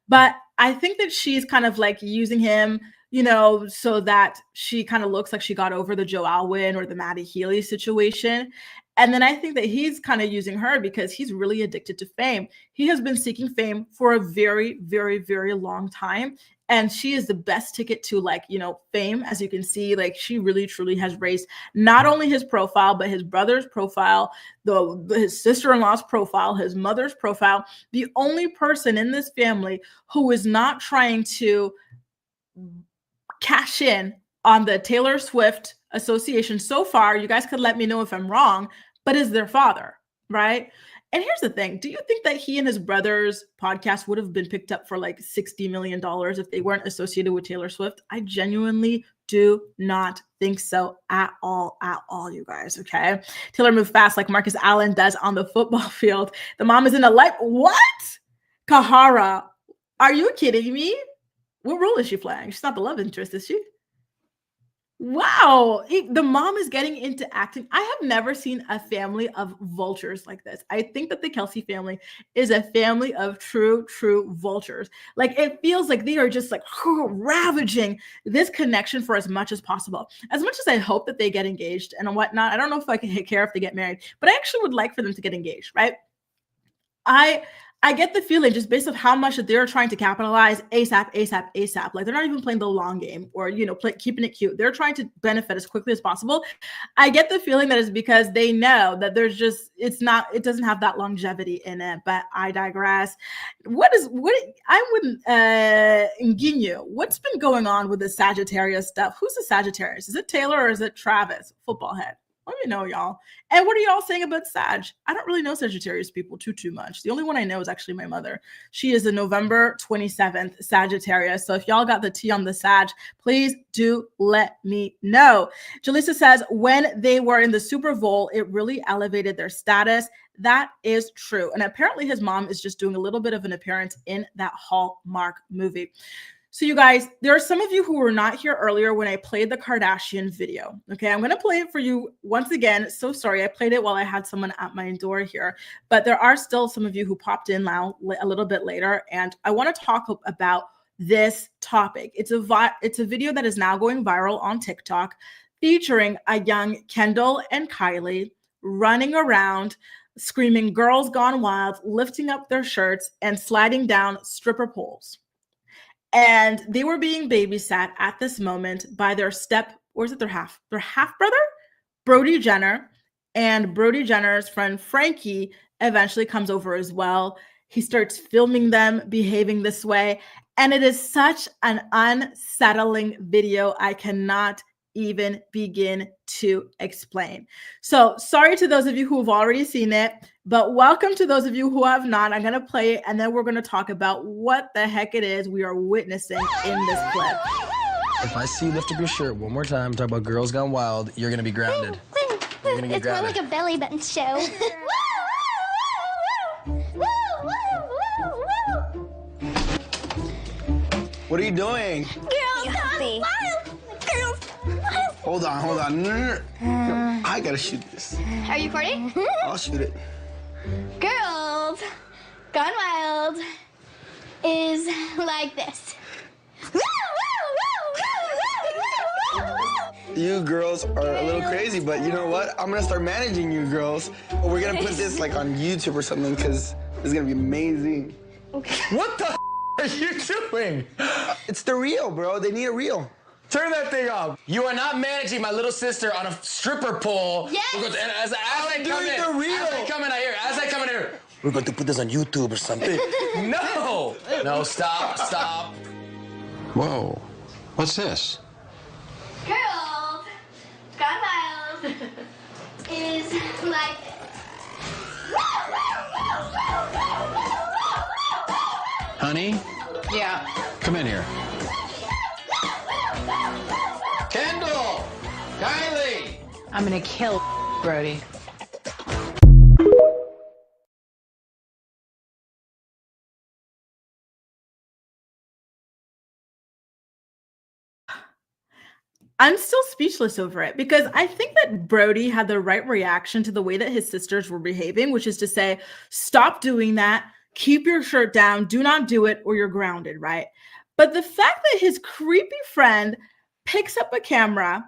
S1: But I think that she's kind of like using him, you know, so that she kind of looks like she got over the Joe Alwyn or the Maddie Healy situation. And then I think that he's kind of using her because he's really addicted to fame. He has been seeking fame for a very, very, very long time. And she is the best ticket to like, you know, fame. As you can see, like she really, truly has raised not only his profile, but his brother's profile, his sister-in-law's profile, his mother's profile. The only person in this family who is not trying to cash in on the Taylor Swift association so far, you guys could let me know if I'm wrong, but is their father, right? And here's the thing. Do you think that he and his brother's podcast would have been picked up for like $60 million if they weren't associated with Taylor Swift? I genuinely do not think so at all, you guys, okay? Taylor moved fast like Marcus Allen does on the football field. The mom is in a life. What? Kahara, are you kidding me? What role is she playing? She's not the love interest, is she? Wow. The mom is getting into acting. I have never seen a family of vultures like this. I think that the Kelce family is a family of true vultures. Like it feels like they are just like ravaging this connection for as much as possible. As much as I hope that they get engaged and whatnot, I don't know if I can care if they get married, but I actually would like for them to get engaged, right? I get the feeling just based on how much that they're trying to capitalize ASAP. Like they're not even playing the long game or, you know, keeping it cute. They're trying to benefit as quickly as possible. I get the feeling that it's because they know that there's just, it doesn't have that longevity in it, but I digress. Nginyu, what's been going on with the Sagittarius stuff? Who's the Sagittarius? Is it Taylor or is it Travis? Football head. Let me know, y'all. And what are y'all saying about Sag? I don't really know Sagittarius people too much. The only one I know is actually my mother. She is a November 27th Sagittarius. So if y'all got the tea on the Sag, please do let me know. Jaleesa says, when they were in the Super Bowl, it really elevated their status. That is true. And apparently his mom is just doing a little bit of an appearance in that Hallmark movie. So you guys, there are some of you who were not here earlier when I played the Kardashian video. Okay, I'm going to play it for you once again. So sorry, I played it while I had someone at my door here, but there are still some of you who popped in now a little bit later, and I want to talk about this topic. It's a video that is now going viral on TikTok featuring a young Kendall and Kylie running around screaming "Girls Gone Wild," lifting up their shirts and sliding down stripper poles. And they were being babysat at this moment by their half brother, Brody Jenner. And Brody Jenner's friend Frankie eventually comes over as well. He starts filming them behaving this way. And it is such an unsettling video. I cannot even begin to explain. So sorry to those of you who have already seen it, but welcome to those of you who have not. I'm going to play it, and then we're going to talk about what the heck it is we are witnessing in this clip.
S2: If I see you lift up your shirt one more time, talk about Girls Gone Wild, you're going to be grounded. You're going to get
S3: It's more
S2: grounded.
S3: like a belly button show.
S2: What are you doing?
S3: Girls gone wild. Girls gone wild.
S2: Hold on. No. I gotta shoot this.
S3: Are you recording?
S2: I'll shoot it.
S3: Girls Gone Wild is like this.
S2: You girls are a little crazy, but you know what? I'm gonna start managing you girls. We're gonna put this like on YouTube or something because it's gonna be amazing.
S4: What the are you doing?
S2: It's the reel, bro. They need a reel.
S4: Turn that thing off. You are not managing my little sister on a stripper pole.
S3: Yes.
S4: And as I come in,
S2: the reel.
S4: as I come in here, we're going to put this on YouTube or something. No, stop.
S5: Whoa. What's this?
S3: Girls Gone Wild is like
S5: Honey,
S6: Yeah.
S5: come in here.
S4: Kendall, Kylie.
S6: I'm gonna kill Brody.
S1: I'm still speechless over it because I think that Brody had the right reaction to the way that his sisters were behaving, which is to say, stop doing that, keep your shirt down, do not do it, or you're grounded, right? But the fact that his creepy friend picks up a camera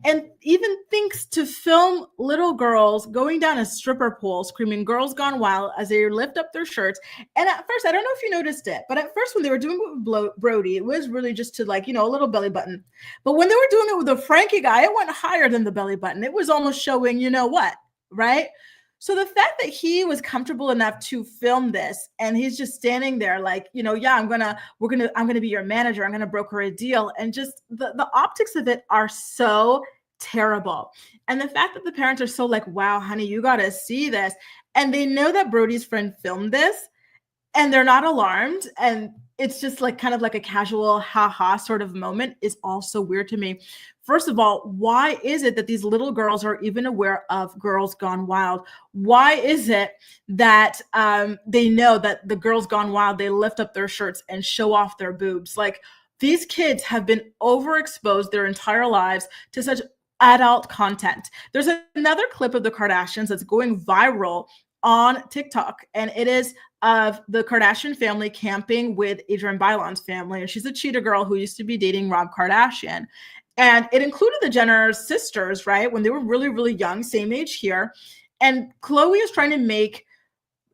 S1: and even thinks to film little girls going down a stripper pole screaming "Girls Gone Wild" as they lift up their shirts. And at first, I don't know if you noticed it, but at first when they were doing it with Brody, it was really just to like, a little belly button. But when they were doing it with the Frankie guy, it went higher than the belly button. It was almost showing, you know what, right? So the fact that he was comfortable enough to film this and he's just standing there like, yeah, I'm going to be your manager. I'm going to broker a deal. And just the optics of it are so terrible. And the fact that the parents are so like, wow, honey, you got to see this. And they know that Brody's friend filmed this and they're not alarmed. And it's just like kind of like a casual ha-ha sort of moment is also weird to me. First of all, why is it that these little girls are even aware of Girls Gone Wild? Why is it that they know that the Girls Gone Wild, they lift up their shirts and show off their boobs? Like these kids have been overexposed their entire lives to such adult content. There's another clip of the Kardashians that's going viral on TikTok, and it is of the Kardashian family camping with Adrienne Bailon's family. And she's a cheetah girl who used to be dating Rob Kardashian. And it included the Jenner sisters, right? When they were really, really young, same age here. And Khloe is trying to make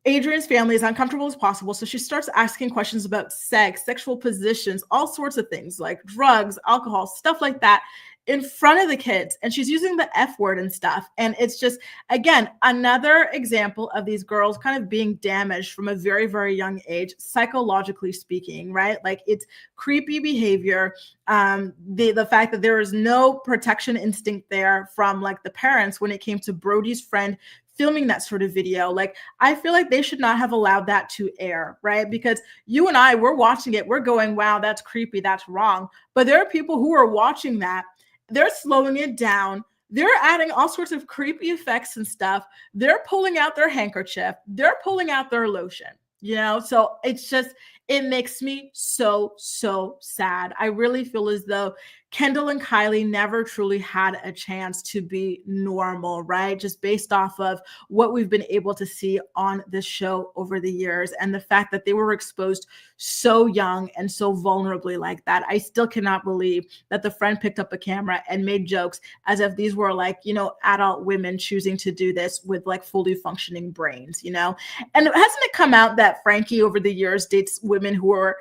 S1: Adrienne's family as uncomfortable as possible. So she starts asking questions about sex, sexual positions, all sorts of things like drugs, alcohol, stuff like that in front of the kids. And she's using the F word and stuff. And it's just, again, another example of these girls kind of being damaged from a very, very young age, psychologically speaking, right? Like it's creepy behavior. The fact that there is no protection instinct there from like the parents when it came to Brody's friend filming that sort of video. Like, I feel like they should not have allowed that to air, right? Because you and I, we're watching it, we're going, wow, that's creepy, that's wrong. But there are people who are watching that, they're slowing it down, they're adding all sorts of creepy effects and stuff, they're pulling out their handkerchief, they're pulling out their lotion, So it's just, it makes me so, so sad. I really feel as though Kendall and Kylie never truly had a chance to be normal, right? Just based off of what we've been able to see on this show over the years and the fact that they were exposed so young and so vulnerably like that. I still cannot believe that the friend picked up a camera and made jokes as if these were like, adult women choosing to do this with like fully functioning brains, And hasn't it come out that Frankie over the years dates women who are,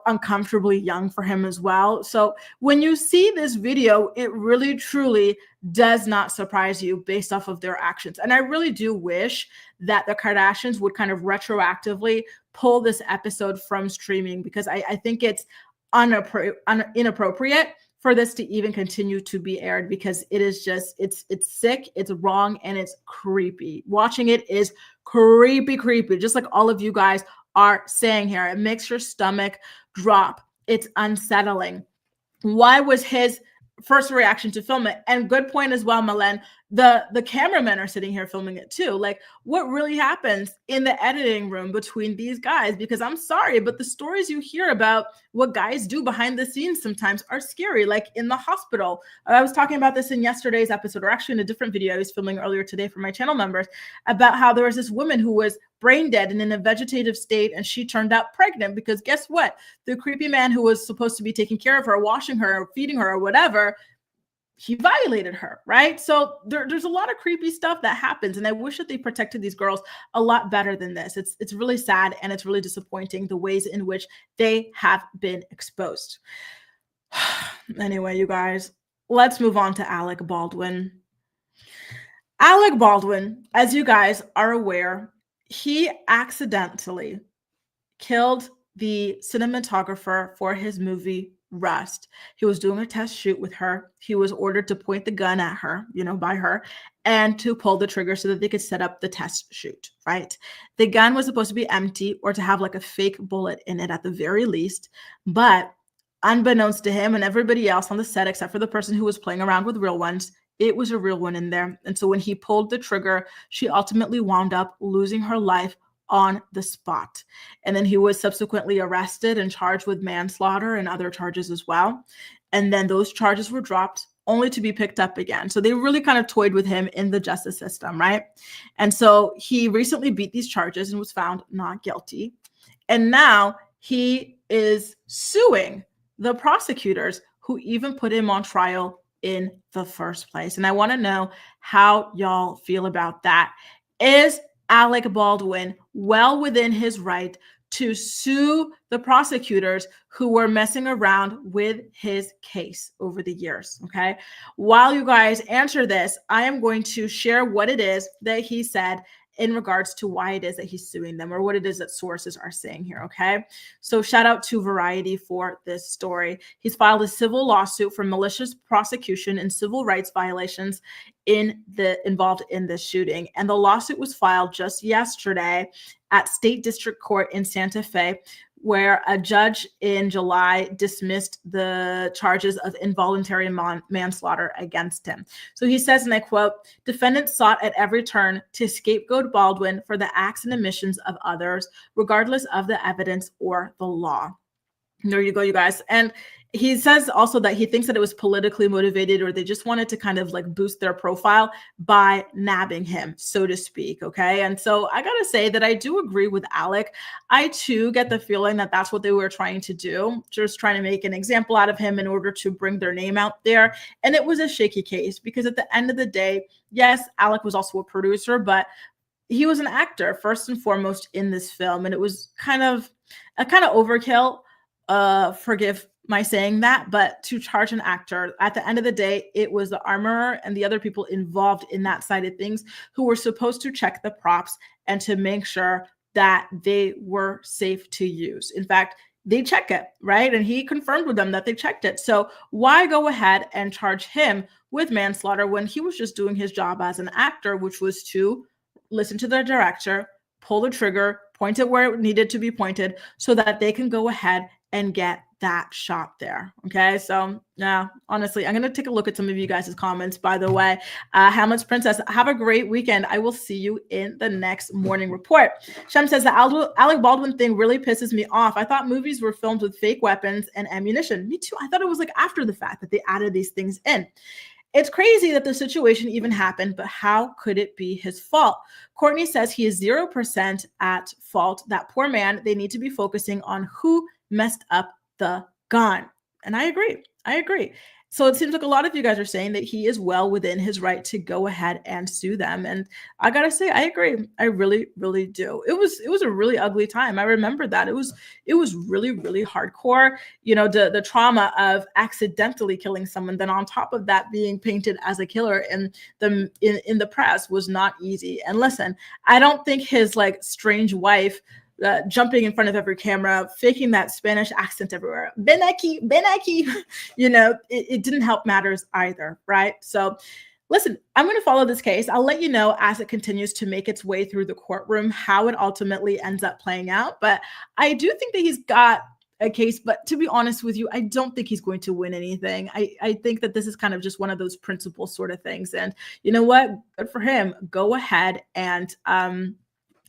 S1: uncomfortably young for him as well? So when you see this video, it really truly does not surprise you based off of their actions. And I really do wish that the Kardashians would kind of retroactively pull this episode from streaming, because I think it's inappropriate for this to even continue to be aired, because it is just, it's sick, it's wrong, and it's creepy. Watching it is creepy, just like all of you guys are saying here. It makes your stomach drop. It's unsettling. Why was his first reaction to film it? And good point as well, Malen. The cameramen are sitting here filming it too. Like, what really happens in the editing room between these guys? Because I'm sorry, but the stories you hear about what guys do behind the scenes sometimes are scary. Like in the hospital, I was talking about this in yesterday's episode, or actually in a different video I was filming earlier today for my channel members, about how there was this woman who was brain dead and in a vegetative state, and she turned out pregnant because guess what? The creepy man who was supposed to be taking care of her, washing her, or feeding her, or whatever, he violated her, right? So there's a lot of creepy stuff that happens, and I wish that they protected these girls a lot better than this. It's really sad, and it's really disappointing the ways in which they have been exposed. Anyway, you guys, let's move on to Alec Baldwin. Alec Baldwin, as you guys are aware, he accidentally killed the cinematographer for his movie Rust. He was doing a test shoot with her. He was ordered to point the gun at her, by her, and to pull the trigger so that they could set up the test shoot, right? The gun was supposed to be empty or to have like a fake bullet in it at the very least, but unbeknownst to him and everybody else on the set, except for the person who was playing around with real ones, it was a real one in there. And so when he pulled the trigger, she ultimately wound up losing her life on the spot. And then he was subsequently arrested and charged with manslaughter and other charges as well. And then those charges were dropped only to be picked up again. So they really kind of toyed with him in the justice system, right? And so he recently beat these charges and was found not guilty. And now he is suing the prosecutors who even put him on trial in the first place. And I want to know how y'all feel about that. Is Alec Baldwin well within his right to sue the prosecutors who were messing around with his case over the years? Okay. While you guys answer this, I am going to share what it is that he said in regards to why it is that he's suing them, or what it is that sources are saying here, okay? So shout out to Variety for this story. He's filed a civil lawsuit for malicious prosecution and civil rights violations involved in this shooting. And the lawsuit was filed just yesterday at State District Court in Santa Fe, where a judge in July dismissed the charges of involuntary manslaughter against him. So he says, and I quote, "Defendants sought at every turn to scapegoat Baldwin for the acts and omissions of others, regardless of the evidence or the law." There you go, you guys. And he says also that he thinks that it was politically motivated, or they just wanted to kind of like boost their profile by nabbing him, so to speak. Okay. And so I got to say that I do agree with Alec. I too get the feeling that that's what they were trying to do, just trying to make an example out of him in order to bring their name out there. And it was a shaky case because at the end of the day, yes, Alec was also a producer, but he was an actor first and foremost in this film. And it was kind of overkill. Forgive my saying that, but to charge an actor, at the end of the day, it was the armorer and the other people involved in that side of things who were supposed to check the props and to make sure that they were safe to use. In fact, they check it, right? And he confirmed with them that they checked it. So why go ahead and charge him with manslaughter when he was just doing his job as an actor, which was to listen to the director, pull the trigger, point it where it needed to be pointed so that they can go ahead and get that shot there. Okay. So yeah, honestly, I'm going to take a look at some of you guys' comments, by the way. Hamlet's Princess, have a great weekend. I will see you in the next morning report. Shem says the Alec Baldwin thing really pisses me off. I thought movies were filmed with fake weapons and ammunition. Me too. I thought it was like after the fact that they added these things in. It's crazy that the situation even happened, but how could it be his fault? Courtney says he is 0% at fault. That poor man, they need to be focusing on who messed up the gun. And I agree. So it seems like a lot of you guys are saying that he is well within his right to go ahead and sue them. And I gotta say, I agree. I really, really do. It was a really ugly time. I remember that. It was really, really hardcore. You know, the trauma of accidentally killing someone, then on top of that being painted as a killer in the press was not easy. And listen, I don't think his like strange wife jumping in front of every camera, faking that Spanish accent everywhere. Ven aquí, you know, it didn't help matters either, right? So listen, I'm going to follow this case. I'll let you know as it continues to make its way through the courtroom, how it ultimately ends up playing out. But I do think that he's got a case, but to be honest with you, I don't think he's going to win anything. I think that this is kind of just one of those principle sort of things. And you know what? Good for him. Go ahead and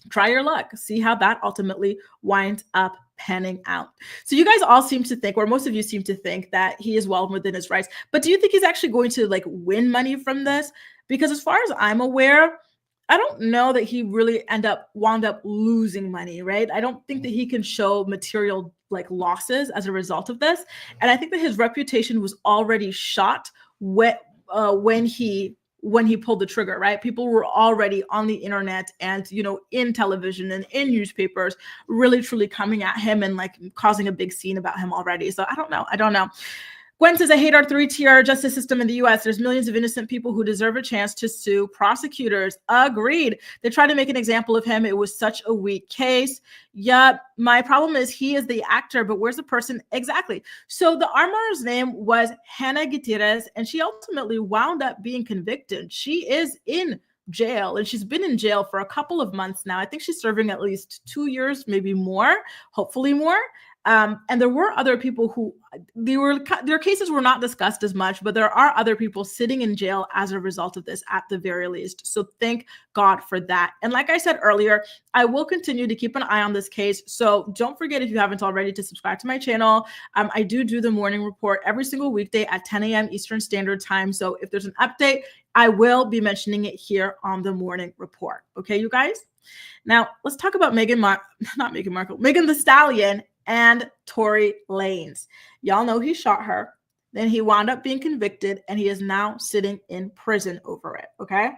S1: try your luck. See how that ultimately winds up panning out. So you guys all seem to think, or most of you seem to think, that he is well within his rights. But do you think he's actually going to like win money from this? Because as far as I'm aware, I don't know that he really wound up losing money, right? I don't think that he can show material like losses as a result of this. And I think that his reputation was already shot when he pulled the trigger, right? People were already on the internet and, you know, in television and in newspapers, really truly coming at him and like causing a big scene about him already. So I don't know. Gwen says, I hate our 3-tier justice system in the US. There's millions of innocent people who deserve a chance to sue prosecutors. Agreed. They tried to make an example of him. It was such a weak case. Yep. My problem is he is the actor, but where's the person? Exactly. So the armorer's name was Hannah Gutierrez, and she ultimately wound up being convicted. She is in jail, and she's been in jail for a couple of months now. I think she's serving at least 2 years, maybe more, hopefully more. And there were other people who their cases were not discussed as much, but there are other people sitting in jail as a result of this at the very least. So thank God for that. And like I said earlier, I will continue to keep an eye on this case. So don't forget, if you haven't already, to subscribe to my channel. I do the morning report every single weekday at 10 a.m. Eastern Standard Time. So if there's an update, I will be mentioning it here on the morning report. Okay, you guys? Now let's talk about Megan Thee Stallion and Tory Lanez. Y'all know he shot her. Then he wound up being convicted, and he is now sitting in prison over it, okay?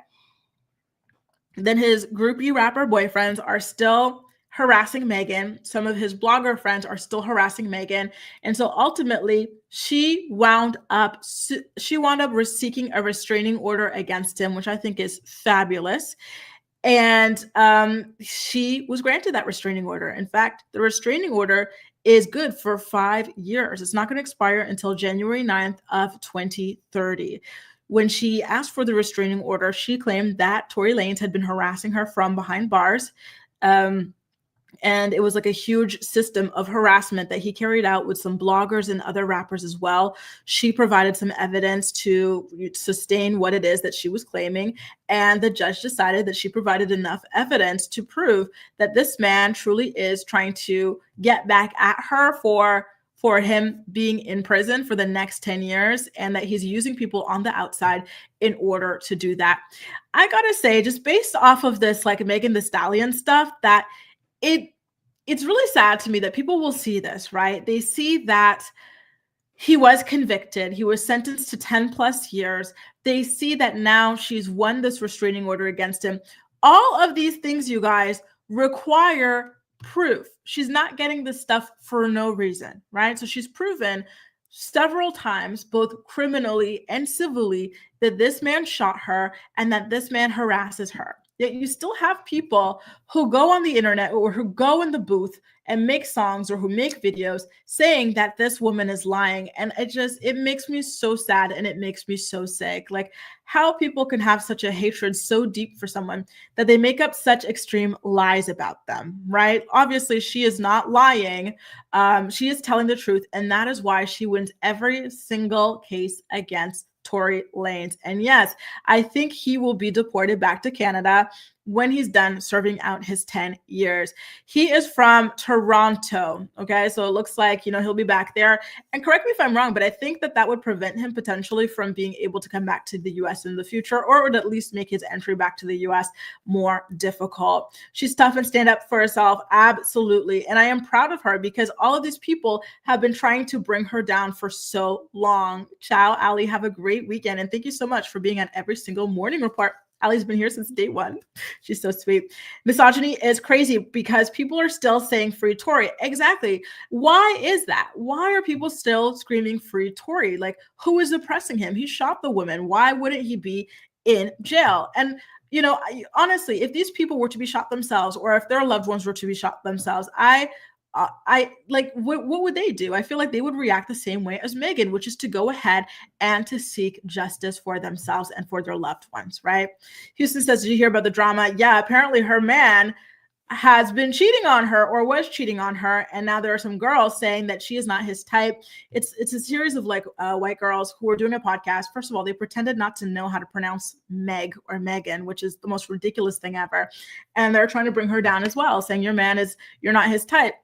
S1: Then his groupie rapper boyfriends are still harassing Megan. Some of his blogger friends are still harassing Megan. And so ultimately, she wound up seeking a restraining order against him, which I think is fabulous. And she was granted that restraining order. In fact, the restraining order is good for 5 years. It's not going to expire until January 9th of 2030. When she asked for the restraining order, she claimed that Tory Lanez had been harassing her from behind bars. And it was like a huge system of harassment that he carried out with some bloggers and other rappers as well. She provided some evidence to sustain what it is that she was claiming. And the judge decided that she provided enough evidence to prove that this man truly is trying to get back at her for him being in prison for the next 10 years, and that he's using people on the outside in order to do that. I gotta say, just based off of this, like Megan Thee Stallion stuff, that it's really sad to me that people will see this, right? They see that he was convicted. He was sentenced to 10 plus years. They see that now she's won this restraining order against him. All of these things, you guys, require proof. She's not getting this stuff for no reason, right? So she's proven several times, both criminally and civilly, that this man shot her and that this man harasses her. Yet you still have people who go on the internet or who go in the booth and make songs or who make videos saying that this woman is lying. And it makes me so sad, and it makes me so sick. Like, how people can have such a hatred so deep for someone that they make up such extreme lies about them, right? Obviously, she is not lying. She is telling the truth. And that is why she wins every single case against Tory Lanez. And yes, I think he will be deported back to Canada when he's done serving out his 10 years. He is from Toronto. Okay. So it looks like, he'll be back there. And correct me if I'm wrong, but I think that would prevent him potentially from being able to come back to the US in the future, or it would at least make his entry back to the US more difficult. She's tough and stand up for herself. Absolutely. And I am proud of her, because all of these people have been trying to bring her down for so long. Ciao, Ali. Have a great weekend. And thank you so much for being on every single morning report. Ali's been here since day one. She's so sweet. Misogyny is crazy because people are still saying free Tory. Exactly. Why is that? Why are people still screaming free Tory? Like, who is oppressing him? He shot the woman. Why wouldn't he be in jail? And honestly, if these people were to be shot themselves, or if their loved ones were to be shot themselves, what would they do? I feel like they would react the same way as Megan, which is to go ahead and to seek justice for themselves and for their loved ones, right? Houston says, did you hear about the drama? Yeah, apparently her man has been cheating on her or was cheating on her, and now there are some girls saying that she is not his type. It's a series of like white girls who are doing a podcast. First of all, they pretended not to know how to pronounce Meg or Megan, which is the most ridiculous thing ever, and they're trying to bring her down as well, saying you're not his type.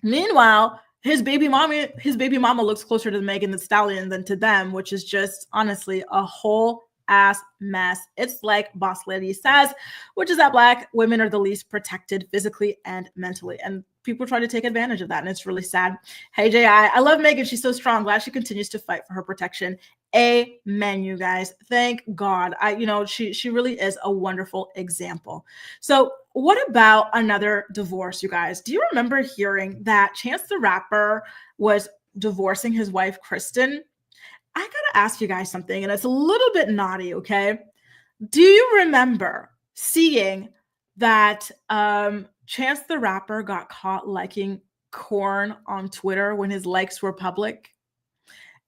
S1: Meanwhile, his baby mama looks closer to Megan Thee Stallion than to them, which is just honestly a whole ass mess. It's like Boss Lady says, which is that Black women are the least protected physically and mentally. And people try to take advantage of that. And it's really sad. Hey, J.I., I love Megan. She's so strong. Glad she continues to fight for her protection. Amen, you guys. Thank God. She really is a wonderful example. So what about another divorce, you guys? Do you remember hearing that Chance the Rapper was divorcing his wife, Kristen? I gotta ask you guys something, and it's a little bit naughty, okay? Do you remember seeing that Chance the Rapper got caught liking corn on Twitter when his likes were public?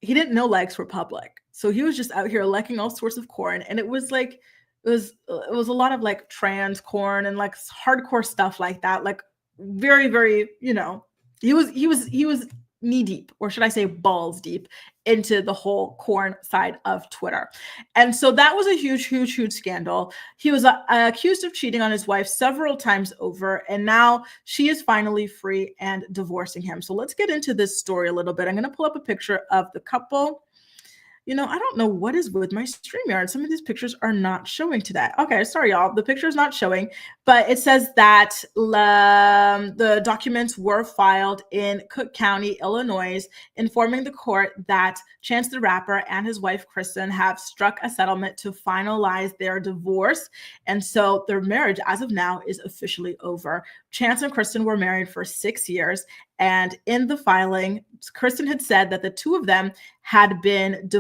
S1: He didn't know likes were public, so he was just out here liking all sorts of corn, and it was a lot of like trans corn and like hardcore stuff like that, like very, very, he was knee deep, or should I say balls deep, into the whole corn side of Twitter. And so that was a huge, huge, huge scandal. He was accused of cheating on his wife several times over, and now she is finally free and divorcing him. So let's get into this story a little bit. I'm going to pull up a picture of the couple. I don't know what is with my StreamYard. Some of these pictures are not showing today. Okay, sorry, y'all. The picture is not showing, but it says that the documents were filed in Cook County, Illinois, informing the court that Chance the Rapper and his wife, Kristen, have struck a settlement to finalize their divorce. And so their marriage, as of now, is officially over. Chance and Kristen were married for 6 years. And in the filing, Kristen had said that the two of them had been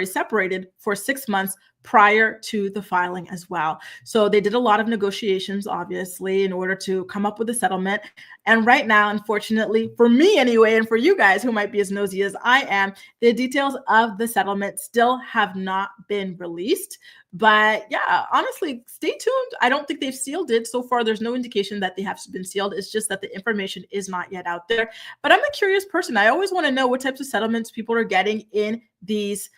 S1: separated for 6 months prior to the filing as well. So they did a lot of negotiations, obviously, in order to come up with a settlement. And right now, unfortunately, for me anyway, and for you guys who might be as nosy as I am, the details of the settlement still have not been released. But yeah, honestly, stay tuned. I don't think they've sealed it. So far, there's no indication that they have been sealed. It's just that the information is not yet out there. But I'm a curious person. I always want to know what types of settlements people are getting in these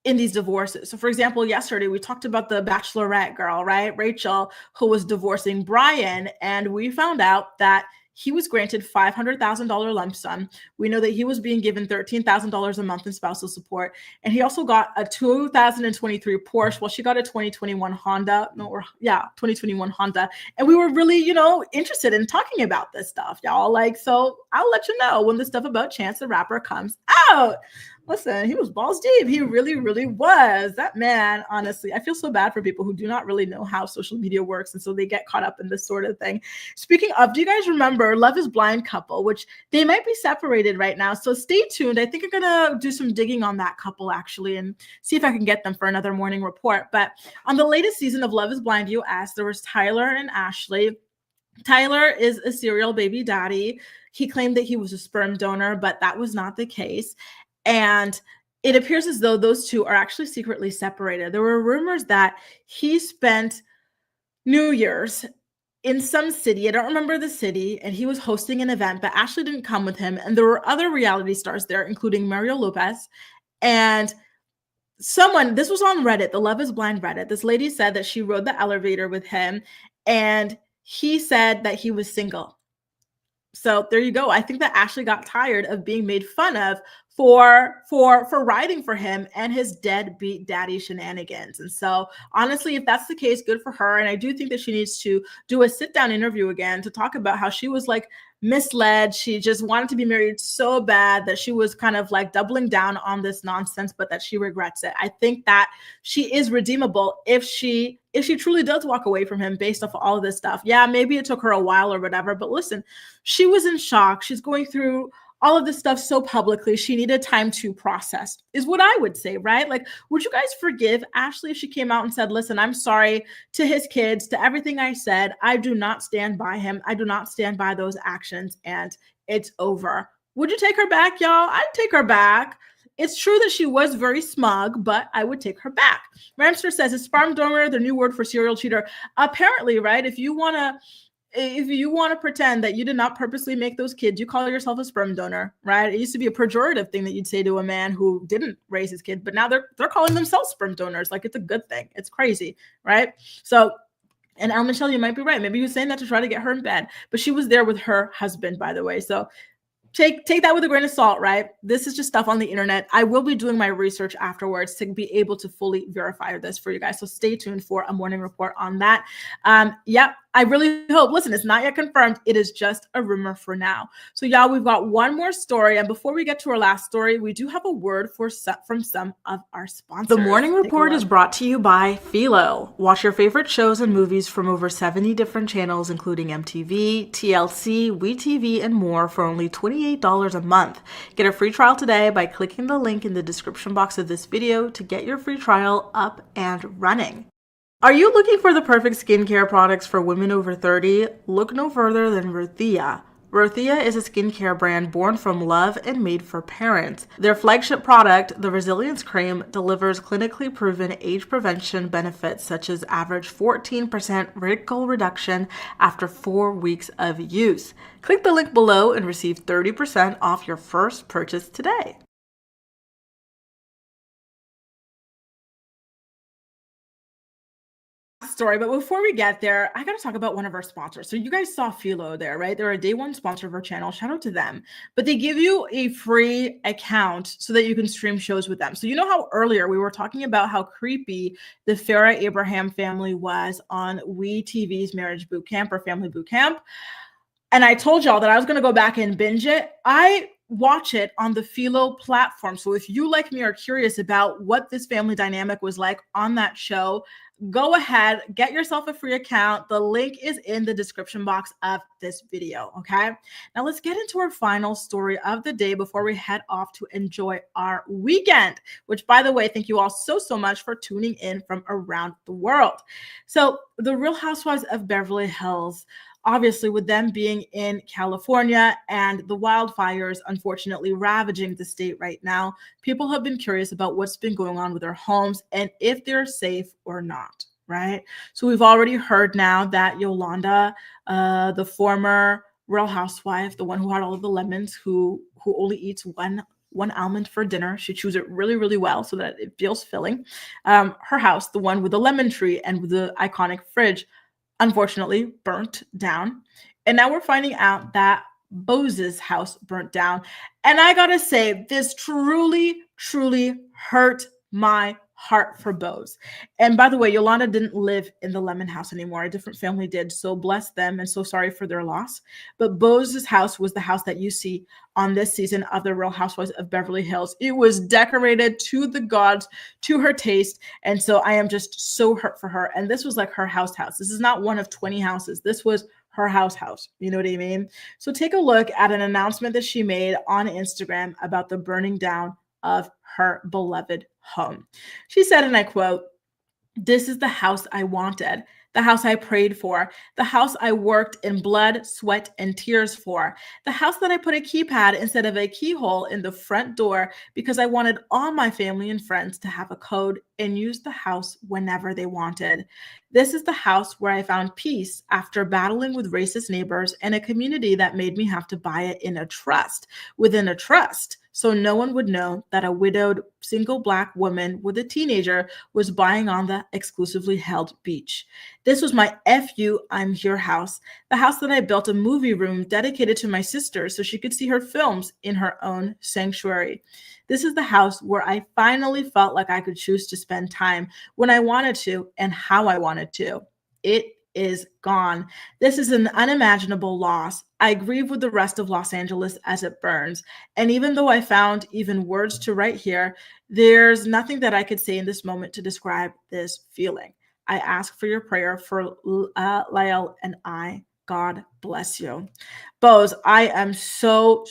S1: divorces. So for example, yesterday we talked about the Bachelorette girl, right? Rachel, who was divorcing Brian. And we found out that he was granted $500,000 lump sum. We know that he was being given $13,000 a month in spousal support. And he also got a 2023 Porsche. Well, she got a 2021 Honda. 2021 Honda. And we were really, interested in talking about this stuff, y'all. So I'll let you know when the stuff about Chance the Rapper comes out. Listen, he was balls deep. He really, really was. That man, honestly, I feel so bad for people who do not really know how social media works. And so they get caught up in this sort of thing. Speaking of, do you guys remember Love is Blind couple, which they might be separated right now. So stay tuned. I think I'm going to do some digging on that couple actually and see if I can get them for another morning report. But on the latest season of Love is Blind US, there was Tyler and Ashley. Tyler is a serial baby daddy. He claimed that he was a sperm donor, but that was not the case. And it appears as though those two are actually secretly separated. There were rumors that he spent New Year's in some city. I don't remember the city, and he was hosting an event, but Ashley didn't come with him. And there were other reality stars there, including Mario Lopez. And this was on Reddit, the Love is Blind Reddit. This lady said that she rode the elevator with him, and he said that he was single. So there you go. I think that Ashley got tired of being made fun of for riding for him and his deadbeat daddy shenanigans. And so honestly, if that's the case, good for her. And I do think that she needs to do a sit-down interview again to talk about how she was like misled. She just wanted to be married so bad that she was kind of like doubling down on this nonsense, but that she regrets it. I think that she is redeemable if she truly does walk away from him based off of all of this stuff. Yeah, maybe it took her a while or whatever, but listen, she was in shock. She's going through all of this stuff so publicly. She needed time to process, is what I would say, right? Like, would you guys forgive Ashley if she came out and said, listen, I'm sorry to his kids, to everything I said. I do not stand by him. I do not stand by those actions, and it's over. Would you take her back, y'all? I'd take her back. It's true that she was very smug, but I would take her back. Ramster says, is sperm donor the new word for serial cheater? Apparently, right? If you want to pretend that you did not purposely make those kids, you call yourself a sperm donor, right? It used to be a pejorative thing that you'd say to a man who didn't raise his kid, but now they're calling themselves sperm donors. Like, it's a good thing. It's crazy, right? So, and Al Michelle, you might be right. Maybe he was saying that to try to get her in bed, but she was there with her husband, by the way. So take that with a grain of salt, right? This is just stuff on the internet. I will be doing my research afterwards to be able to fully verify this for you guys. So stay tuned for a morning report on that. Yep, I really hope. Listen, it's not yet confirmed. It is just a rumor for now. So y'all, we've got one more story. And before we get to our last story, we do have a word from some of our sponsors. The morning report is brought to you by Philo. Watch your favorite shows and movies from over 70 different channels, including MTV, TLC, WeTV, and more for only $28 a month. Get a free trial today by clicking the link in the description box of this video to get your free trial up and running. Are you looking for the perfect skincare products for women over 30? Look no further than Rothia. Rothia is a skincare brand born from love and made for parents. Their flagship product, the Resilience Cream, delivers clinically proven age prevention benefits such as average 14% wrinkle reduction after 4 weeks of use. Click the link below and receive 30% off your first purchase today. Story, but before we get there, I got to talk about one of our sponsors. So you guys saw Philo there, right? They're a day one sponsor of our channel. Shout out to them. But they give you a free account so that you can stream shows with them. So you know how earlier we were talking about how creepy the Farrah Abraham family was on WeTV's Marriage Boot Camp or Family Boot Camp, and I told y'all that I was going to go back and binge it. I watch it on the Philo platform. So if you, like me, are curious about what this family dynamic was like on that show, go ahead, get yourself a free account. The link is in the description box of this video, okay? Now let's get into our final story of the day before we head off to enjoy our weekend, which, by the way, thank you all so much for tuning in from around the world. So the Real Housewives of Beverly Hills, obviously with them being in California and the wildfires unfortunately ravaging the state right now, people have been curious about what's been going on with their homes and if they're safe or not, right? So we've already heard now that Yolanda, the former Real Housewife, the one who had all of the lemons, who only eats one almond for dinner. She chews it really well so that it feels filling. Her house, the one with the lemon tree and with the iconic fridge, unfortunately burnt down. And now we're finding out that Bose's house burnt down. And I gotta say, this truly hurt my heart for Bose. And by the way, Yolanda didn't live in the Lemon house anymore. A different family did. So bless them and so sorry for their loss. But Bose's house was the house that you see on this season of the Real Housewives of Beverly Hills. It was decorated to the gods, to her taste. And so I am just so hurt for her. And this was like her house. This is not one of 20 houses. This was her house. You know what I mean? So take a look at an announcement that she made on Instagram about the burning down of her beloved home. She said, and I quote, "This is the house I wanted, the house I prayed for, the house I worked in blood, sweat, and tears for, the house that I put a keypad instead of a keyhole in the front door because I wanted all my family and friends to have a code and use the house whenever they wanted. This is the house where I found peace after battling with racist neighbors and a community that made me have to buy it in a trust, within a trust, so no one would know that a widowed single Black woman with a teenager was buying on the exclusively held beach. This was my FU I'm Here house, the house that I built a movie room dedicated to my sister so she could see her films in her own sanctuary. This is the house where I finally felt like I could choose to spend time when I wanted to and how I wanted to. It is gone. This is an unimaginable loss. I grieve with the rest of Los Angeles as it burns. And even though I found even words to write here, there's nothing that I could say in this moment to describe this feeling. I ask for your prayer for Lael and I God bless you. Bose, I am so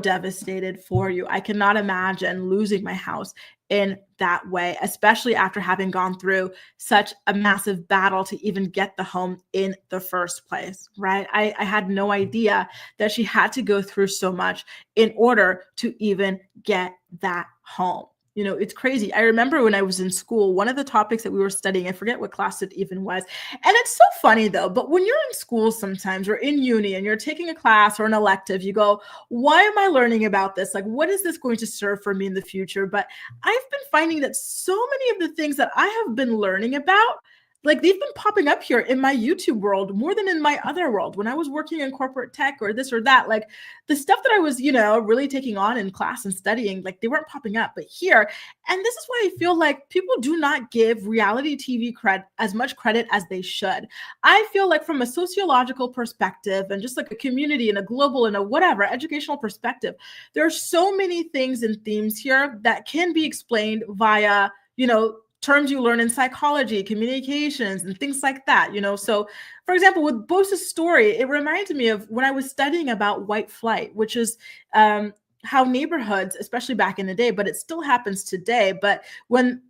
S1: devastated for you. I cannot imagine losing my house in that way, especially after having gone through such a massive battle to even get the home in the first place, right? I had no idea that she had to go through so much in order to even get that home. You know, it's crazy. I remember when I was in school, one of the topics that we were studying, I forget what class it even was. And it's so funny though, but when you're in school sometimes or in uni and you're taking a class or an elective, you go, why am I learning about this? Like, what is this going to serve for me in the future? But I've been finding that so many of the things that I have been learning about, like they've been popping up here in my YouTube world more than in my other world. When I was working in corporate tech or this or that, like the stuff that I was, you know, really taking on in class and studying, like they weren't popping up, but here. And this is why I feel like people do not give reality TV as much credit as they should. I feel like from a sociological perspective and just like a community and a global and a whatever educational perspective, there are so many things and themes here that can be explained via, you know, terms you learn in psychology, communications, and things like that, you know? So for example, with Bose's story, it reminded me of when I was studying about white flight, which is how neighborhoods, especially back in the day, but it still happens today. But when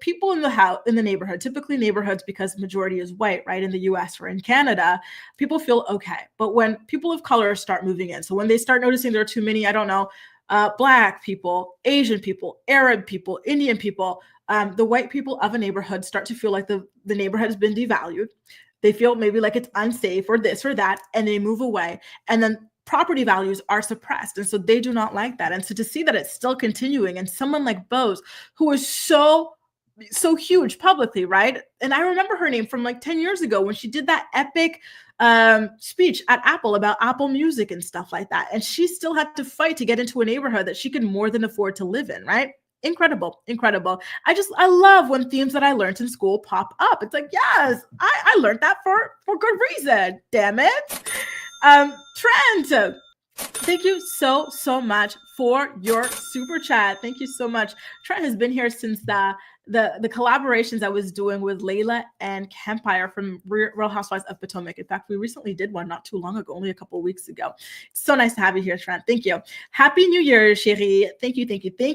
S1: people in the neighborhood, typically neighborhoods because majority is white, right? In the US or in Canada, people feel okay. But when people of color start moving in, so when they start noticing there are too many, I don't know, Black people, Asian people, Arab people, Indian people, the white people of a neighborhood start to feel like the neighborhood has been devalued. They feel maybe like it's unsafe or this or that, and they move away. And then property values are suppressed. And so they do not like that. And so to see that it's still continuing, and someone like Bose, who is so huge publicly, right? And I remember her name from like 10 years ago when she did that epic speech at Apple about Apple Music and stuff like that. And she still had to fight to get into a neighborhood that she could more than afford to live in, right? Incredible. I love when themes that I learned in school pop up. It's like, yes, I learned that for good reason. Damn it. Trent, thank you so much for your super chat. Thank you so much. Trent has been here since the collaborations I was doing with Layla and Campfire from Real Housewives of Potomac. In fact, we recently did one not too long ago, only a couple of weeks ago. It's so nice to have you here, Trent. Thank you. Happy New Year, chérie. Thank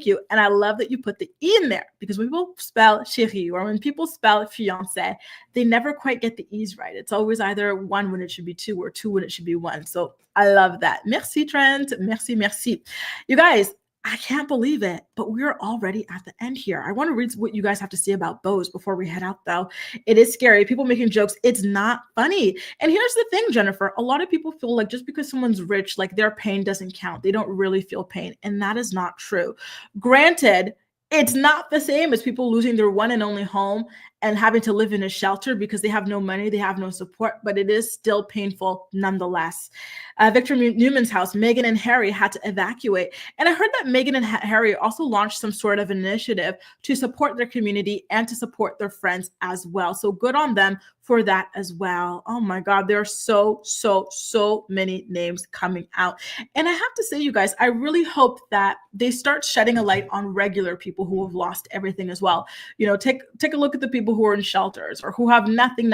S1: you. And I love that you put the E in there, because when people spell chérie or when people spell fiancé, they never quite get the E's right. It's always either one when it should be two or two when it should be one. So I love that. Merci, Trent. Merci. You guys, I can't believe it, but we're already at the end here. I want to read what you guys have to say about Bose before we head out, though. It is scary. People making jokes. It's not funny. And here's the thing, Jennifer. A lot of people feel like just because someone's rich, like their pain doesn't count. They don't really feel pain. And that is not true. Granted, it's not the same as people losing their one and only home and having to live in a shelter because they have no money, they have no support, but it is still painful nonetheless. Victor Newman's house, Meghan and Harry had to evacuate. And I heard that Meghan and Harry also launched some sort of initiative to support their community and to support their friends as well. So good on them for that as well. Oh my God, there are so many names coming out. And I have to say, you guys, I really hope that they start shedding a light on regular people who have lost everything as well. You know, take a look at the people who are in shelters or who have nothing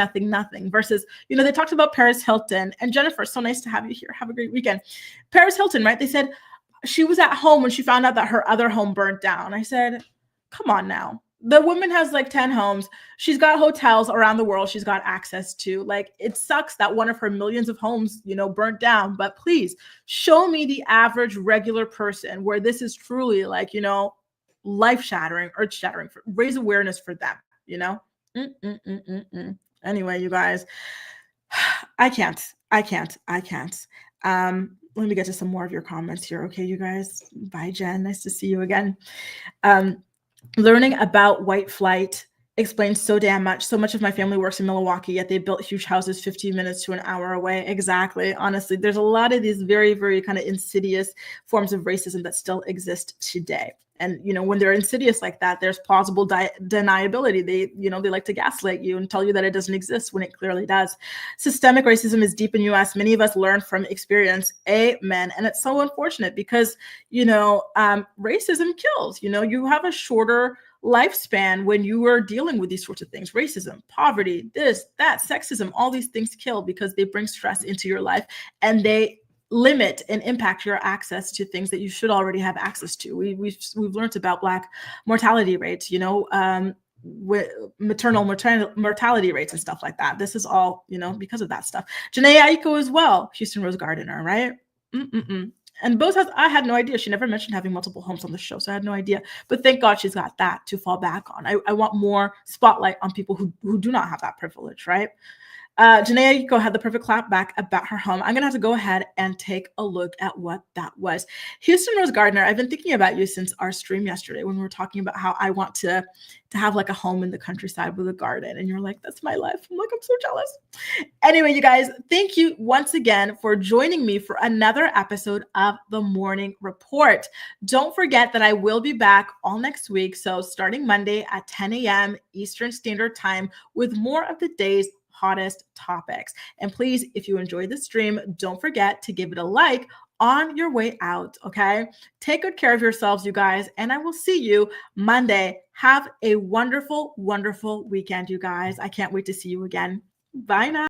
S1: versus, you know, they talked about Paris Hilton. And Jennifer, so nice to have you here. Have a great weekend. Paris Hilton, right? They said she was at home when she found out that her other home burnt down. I said, come on now. The woman has like 10 homes. She's got hotels around the world she's got access to. Like, it sucks that one of her millions of homes, you know, burnt down. But please show me the average regular person where this is truly like, you know, life-shattering, earth-shattering, raise awareness for them, you know? Anyway, you guys, I can't. Let me get to some more of your comments here. Okay, you guys. Bye, Jen. Nice to see you again. Learning about white flight explains so damn much. So much of my family works in Milwaukee, yet they built huge houses 15 minutes to an hour away. Exactly. Honestly, there's a lot of these very, very kind of insidious forms of racism that still exist today. And, you know, when they're insidious like that, there's plausible deniability. They like to gaslight you and tell you that it doesn't exist when it clearly does. Systemic racism is deep in US. Many of us learn from experience. Amen. And it's so unfortunate because, you know, racism kills. You know, you have a shorter lifespan when you were dealing with these sorts of things: racism, poverty, this, that, sexism. All these things kill because they bring stress into your life, and they limit and impact your access to things that you should already have access to. We've learned about Black mortality rates, with maternal mortality rates and stuff like that. This is all, because of that stuff. Janae Aiko as well, Houston Rose Gardener, right? And I had no idea. She never mentioned having multiple homes on the show, so I had no idea. But thank God she's got that to fall back on. I want more spotlight on people who do not have that privilege, right? Janae Aiko had the perfect clap back about her home. I'm going to have to go ahead and take a look at what that was. Houston Rose Gardner, I've been thinking about you since our stream yesterday when we were talking about how I want to have like a home in the countryside with a garden. And you're like, that's my life. I'm like, I'm so jealous. Anyway, you guys, thank you once again for joining me for another episode of The Morning Report. Don't forget that I will be back all next week. So starting Monday at 10 a.m. Eastern Standard Time with more of the day's hottest topics. And please, if you enjoyed the stream, don't forget to give it a like on your way out, okay? Take good care of yourselves, you guys, and I will see you Monday. Have a wonderful, wonderful weekend, you guys. I can't wait to see you again. Bye now.